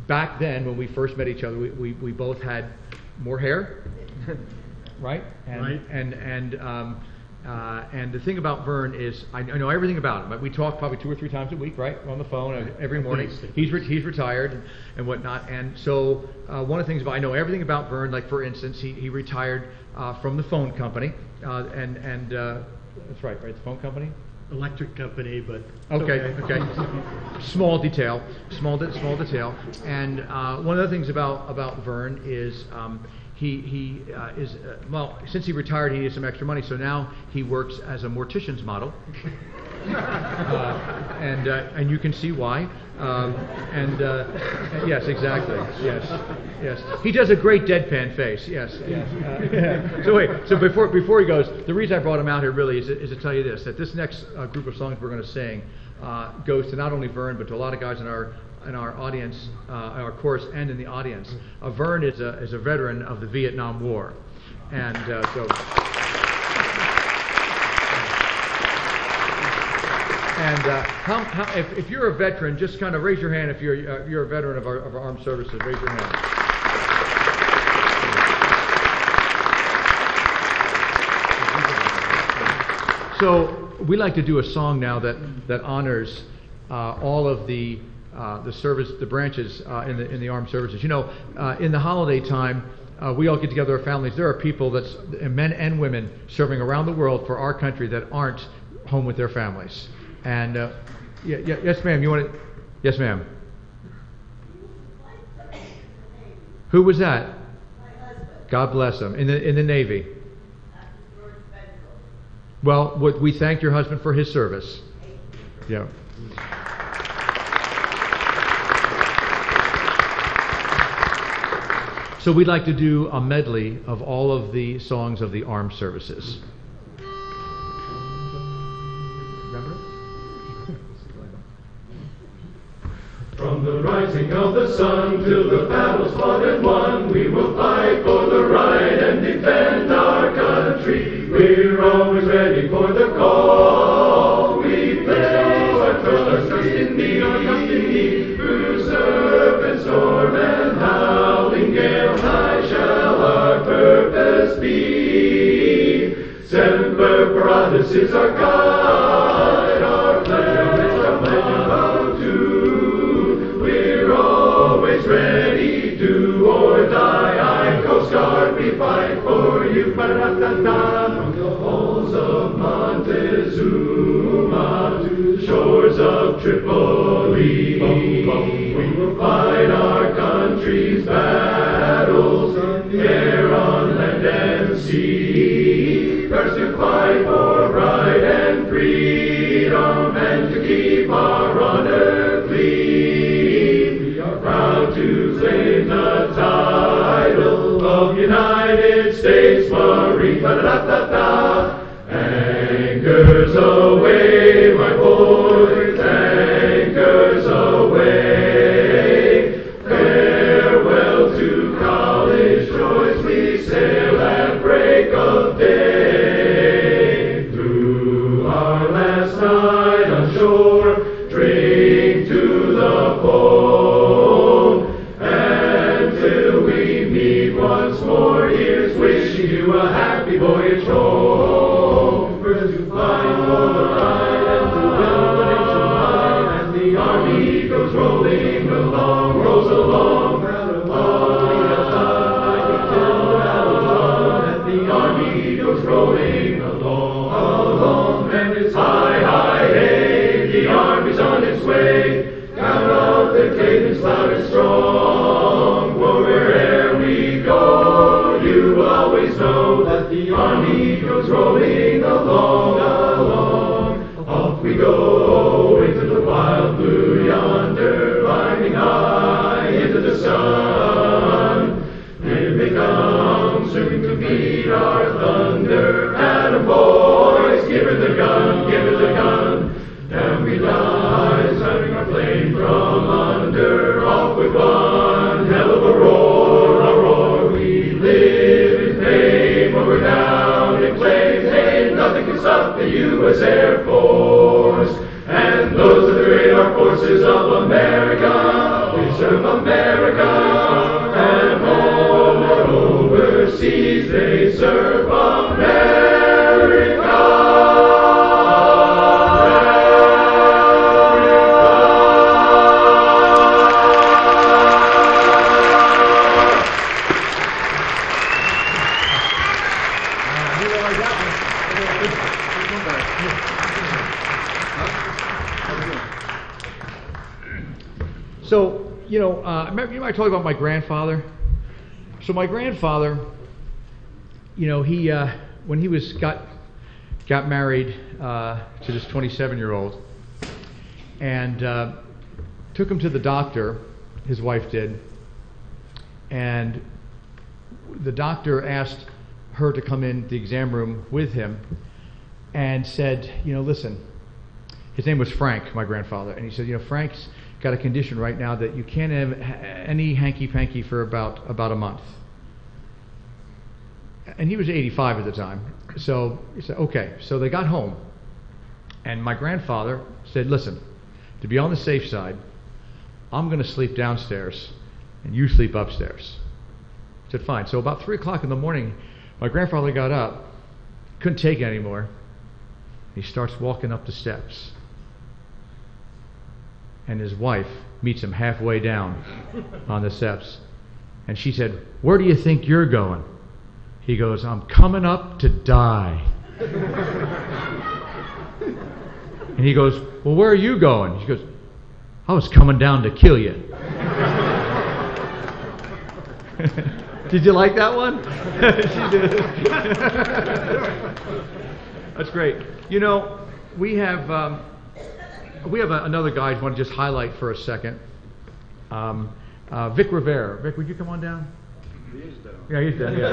back then when we first met each other, we both had more hair, right? And the thing about Vern is I know everything about him. We talk probably 2 or 3 times a week, right, on the phone every morning. He's retired and whatnot. And so one of the things I know everything about Vern. Like for instance, he retired from the phone company, and that's right, the phone company. Electric company, but okay. Small detail. And one of the things about Vern is he is since he retired, he needed some extra money, so now he works as a mortician's model, and you can see why. Yes, exactly. Yes. He does a great deadpan face. Yes. So before he goes, the reason I brought him out here really is to tell you this: that this next group of songs we're going to sing goes to not only Vern but to a lot of guys in our audience, our chorus, and in the audience. Vern is a veteran of the Vietnam War, and so. And if you're a veteran, just kind of raise your hand. If you're a veteran of our armed services, raise your hand. So we like to do a song now that honors all of the branches in the armed services. In the holiday time, we all get together, our families. There are people men and women serving around the world for our country that aren't home with their families. And yes, ma'am. You want it? Yes, ma'am. Who was that? My husband. God bless him. In the Navy. Well, we thank your husband for his service. Yeah. So we'd like to do a medley of all of the songs of the armed services. From the rising of the sun till the battle's fought and won, we will fight for the right and defend our country. We're always ready for the call. We place our trust in thee. Through surf and storm and howling gale, high shall our purpose be. Semper Paratus is our guide, our pledge of to. We're always ready, do or die. I, Coast Guard, we fight for you. From the halls of Montezuma to the shores of Tripoli, we will fight our country's battles, air, on land and sea. First to fight for right and freedom, and to keep our honor clean. We are proud to claim the title of United States Marine. Anchor Anchors away, my boys, anchors away. Farewell to college joys, we sail at break of day. Through our last night on shore, drink to the foam, and till we meet once more, here's wishing you a happy voyage home. First to find for the ride and to build the nation high, and the army goes rolling along, rolls along. And the army goes rolling along, and it's high, high, hey, the army's on its way. Count of the cadence loud and strong, for where'er we go, you will always know that the army goes rolling along, along. Off we go into the wild blue yonder, climbing high into the sun. Here they come, soon to meet our thunder. Atom boys, give her the gun, give her the gun. Down we dive, slamming our plane from under. Off with one hell of a roar, we live in fame when we're down in flames. Hey, nothing can stop the U.S. Air Force. And those are the great armed forces of America. We serve America. And home or overseas, they serve America. So, remember I told you about my grandfather? So my grandfather, he when he got married to this 27-year-old, and took him to the doctor, his wife did, and the doctor asked her to come in the exam room with him and said, listen, his name was Frank, my grandfather, and he said, Frank's got a condition right now that you can't have any hanky-panky for about a month. And he was 85 at the time. So he said, okay. So they got home, and my grandfather said, listen, to be on the safe side, I'm going to sleep downstairs, and you sleep upstairs. I said, fine. So about 3 o'clock in the morning, my grandfather got up, couldn't take it anymore. He starts walking up the steps. And his wife meets him halfway down on the steps. And she said, where do you think you're going? He goes, I'm coming up to die. And he goes, well, where are you going? She goes, I was coming down to kill you. Did you like that one? She did. That's great. We have another guy I want to just highlight for a second. Vic Rivera. Vic, would you come on down? He is down. Yeah, he's down. Yeah.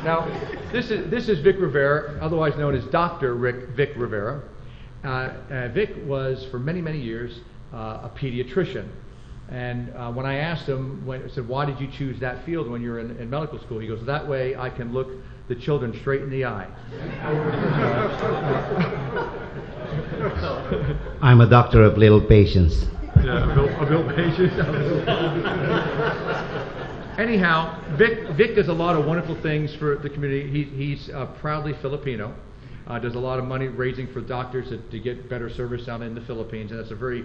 Now, this is Vic Rivera, otherwise known as Dr. Vic Rivera. Vic was for many, many years a pediatrician. And when I asked him, I said, why did you choose that field when you were in medical school? He goes, that way I can look the children straight in the eye. I'm a doctor of little patience. Yeah, of little patience. Anyhow, Vic does a lot of wonderful things for the community. He's proudly Filipino. Does a lot of money raising for doctors to get better service down in the Philippines, and that's a very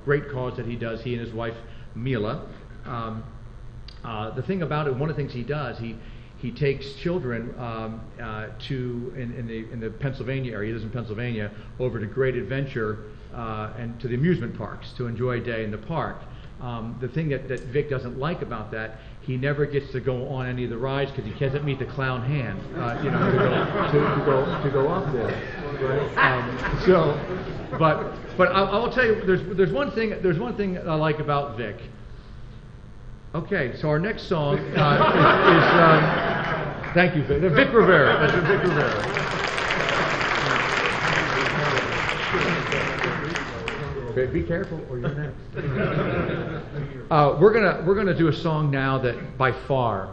great cause that he does. He and his wife Mila. The thing about it, one of the things he does, he takes children in the Pennsylvania area. He lives in Pennsylvania, over to Great Adventure and to the amusement parks to enjoy a day in the park. The thing that Vic doesn't like about that, he never gets to go on any of the rides because he can't meet the clown hand, to go up there. Right? But I will tell you, there's one thing I like about Vic. Okay, so our next song Thank you, Vic. Vic Rivera. That's Vic Rivera. Okay, be careful, or you're next. We're gonna do a song now that, by far,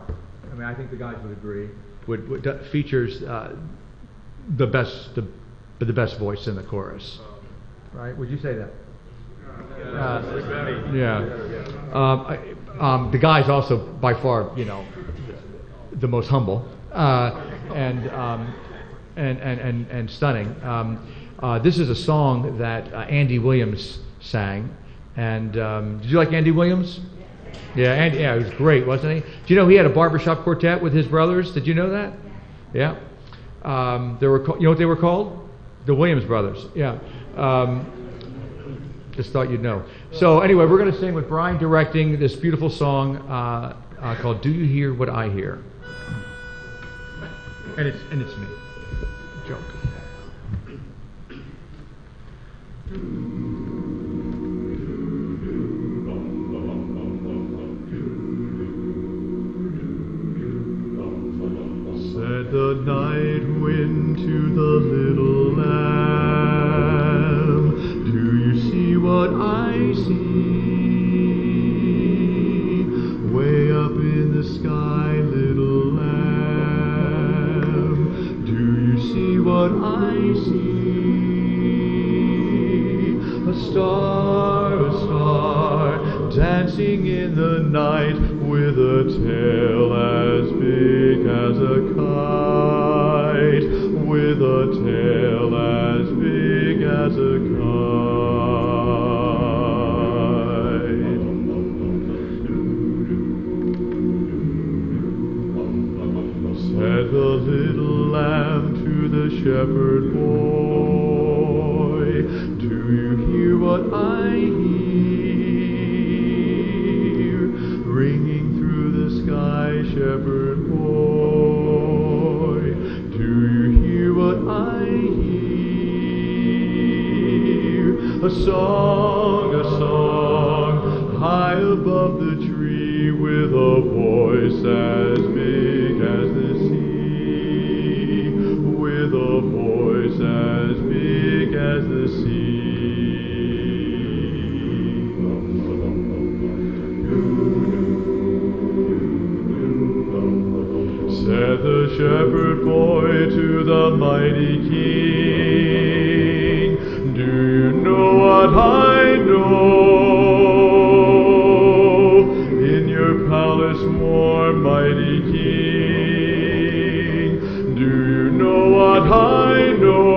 I mean, I think the guys would agree, features the best voice in the chorus. Right? Would you say that? Yeah. The guy's also by far, the most humble and stunning. This is a song that Andy Williams sang, and did you like Andy Williams? Yeah, he was great, wasn't he? Do you know he had a barbershop quartet with his brothers? Did you know that? Yeah. They were, you know what they were called? The Williams Brothers. Yeah. Just thought you'd know. So anyway, we're going to sing with Brian directing this beautiful song called "Do You Hear What I Hear?" And it's me. Joke. Said the night wind to the little lamb, do you see what I see? Way up in the sky, little lamb, do you see what I see? A star, dancing in the night with a tail as big as a kite, with a tail as big as a kite. Said the little lamb to the shepherd boy, do you hear what I hear? Ringing through the sky, shepherd boy, do you hear what I hear? A song, high above the tree, with a voice as big as the sea, with a voice as big as the sea. Said the shepherd boy to the mighty king, do you know what I know? In your palace warm, mighty king, do you know what I know?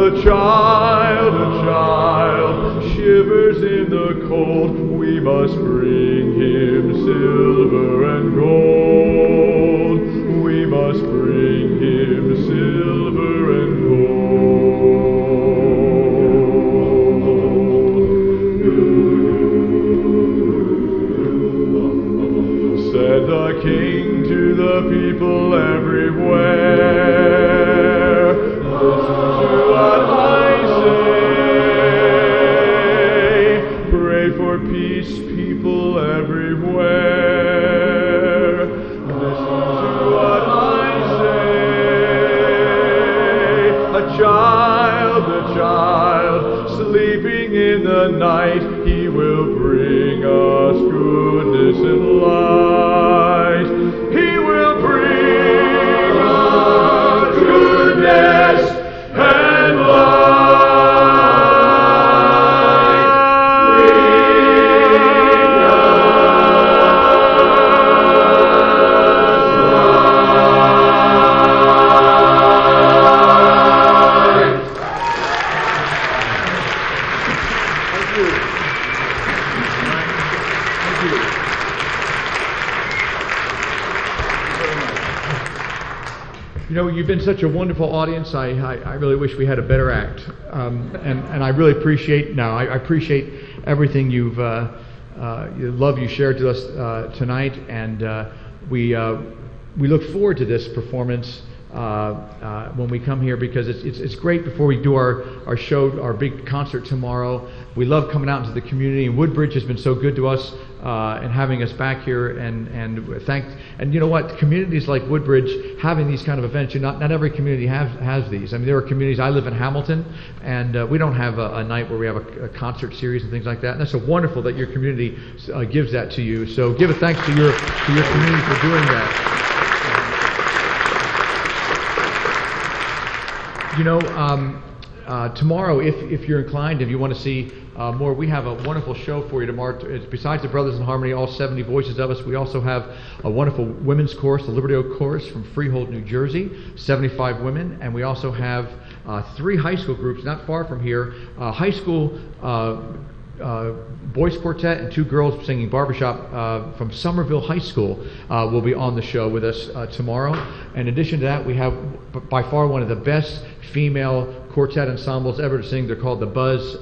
A child shivers in the cold, we must bring him silver and gold. We must bring him silver and gold. Said the king to the people everywhere, listen to what I say. Pray for peace, people everywhere. Listen to what I say. A child, sleeping in the night, he will bring us goodness and light. He will bring us goodness and light. You've been such a wonderful audience. I really wish we had a better act, and I really appreciate. I appreciate everything you shared to us tonight, and we look forward to this performance when we come here, because it's great before we do our show, our big concert tomorrow. We love coming out into the community, and Woodbridge has been so good to us and having us back here, and you know what, communities like Woodbridge having these kind of events, not every community has these. I mean, there are communities. I live in Hamilton, and we don't have a night where we have a concert series and things like that. And that's so wonderful that your community gives that to you. So give a thanks to your community for doing that. Tomorrow, if you're inclined, if you want to see more, we have a wonderful show for you tomorrow. Besides the Brothers in Harmony, all 70 voices of us, we also have a wonderful women's chorus, the Liberty Oak Chorus from Freehold, New Jersey, 75 women, and we also have 3 high school groups not far from here, high school boys quartet and 2 girls singing barbershop from Somerville High School will be on the show with us tomorrow. In addition to that, we have by far one of the best female quartet ensembles ever to sing. They're called The Buzz.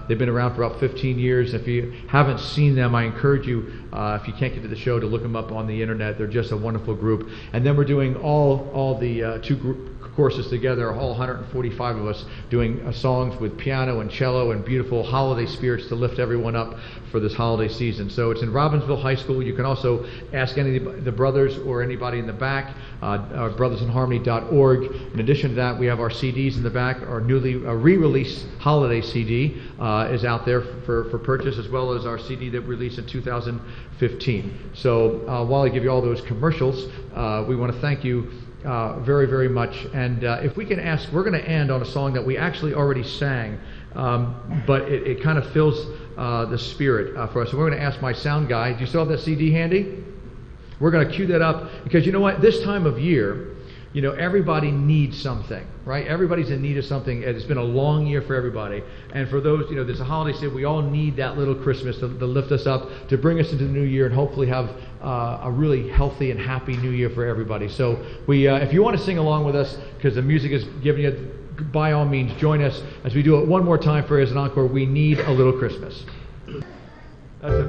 They've been around for about 15 years. If you haven't seen them, I encourage you, if you can't get to the show, to look them up on the internet. They're just a wonderful group. And then we're doing all the 2 courses together, all 145 of us, doing songs with piano and cello and beautiful holiday spirits to lift everyone up for this holiday season. So it's in Robbinsville High School. You can also ask any of the brothers or anybody in the back, brothersinharmony.org. In addition to that, we have our CDs in the back. Our newly re-released holiday CD is out there for purchase, as well as our CD that we released in 2015. So while I give you all those commercials, we want to thank you very, very much. And if we can ask, we're going to end on a song that we actually already sang, but it kind of fills the spirit for us. So we're going to ask my sound guy, do you still have that CD handy? We're going to cue that up, because you know what, this time of year, everybody needs something, right? Everybody's in need of something. It's been a long year for everybody. And for those, there's a holiday season, we all need that little Christmas to lift us up, to bring us into the new year, and hopefully have a really healthy and happy new year for everybody. So if you want to sing along with us, because the music is giving you, by all means, join us as we do it one more time for you as an encore. We need a little Christmas. That's it.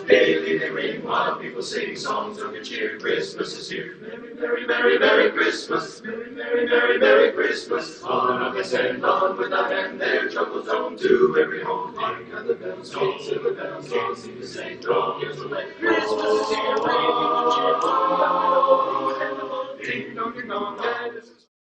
Daily they ring while people sing songs of good cheer. Christmas is here. Merry, merry, merry, merry Christmas. Merry, merry, merry, merry Christmas. On up they send on with a hand their troubles home to every home. Hark how the bells ring, silver bells all seem to say, draw years away. Christmas is here, waving the cheer. Ding dong, ding dong,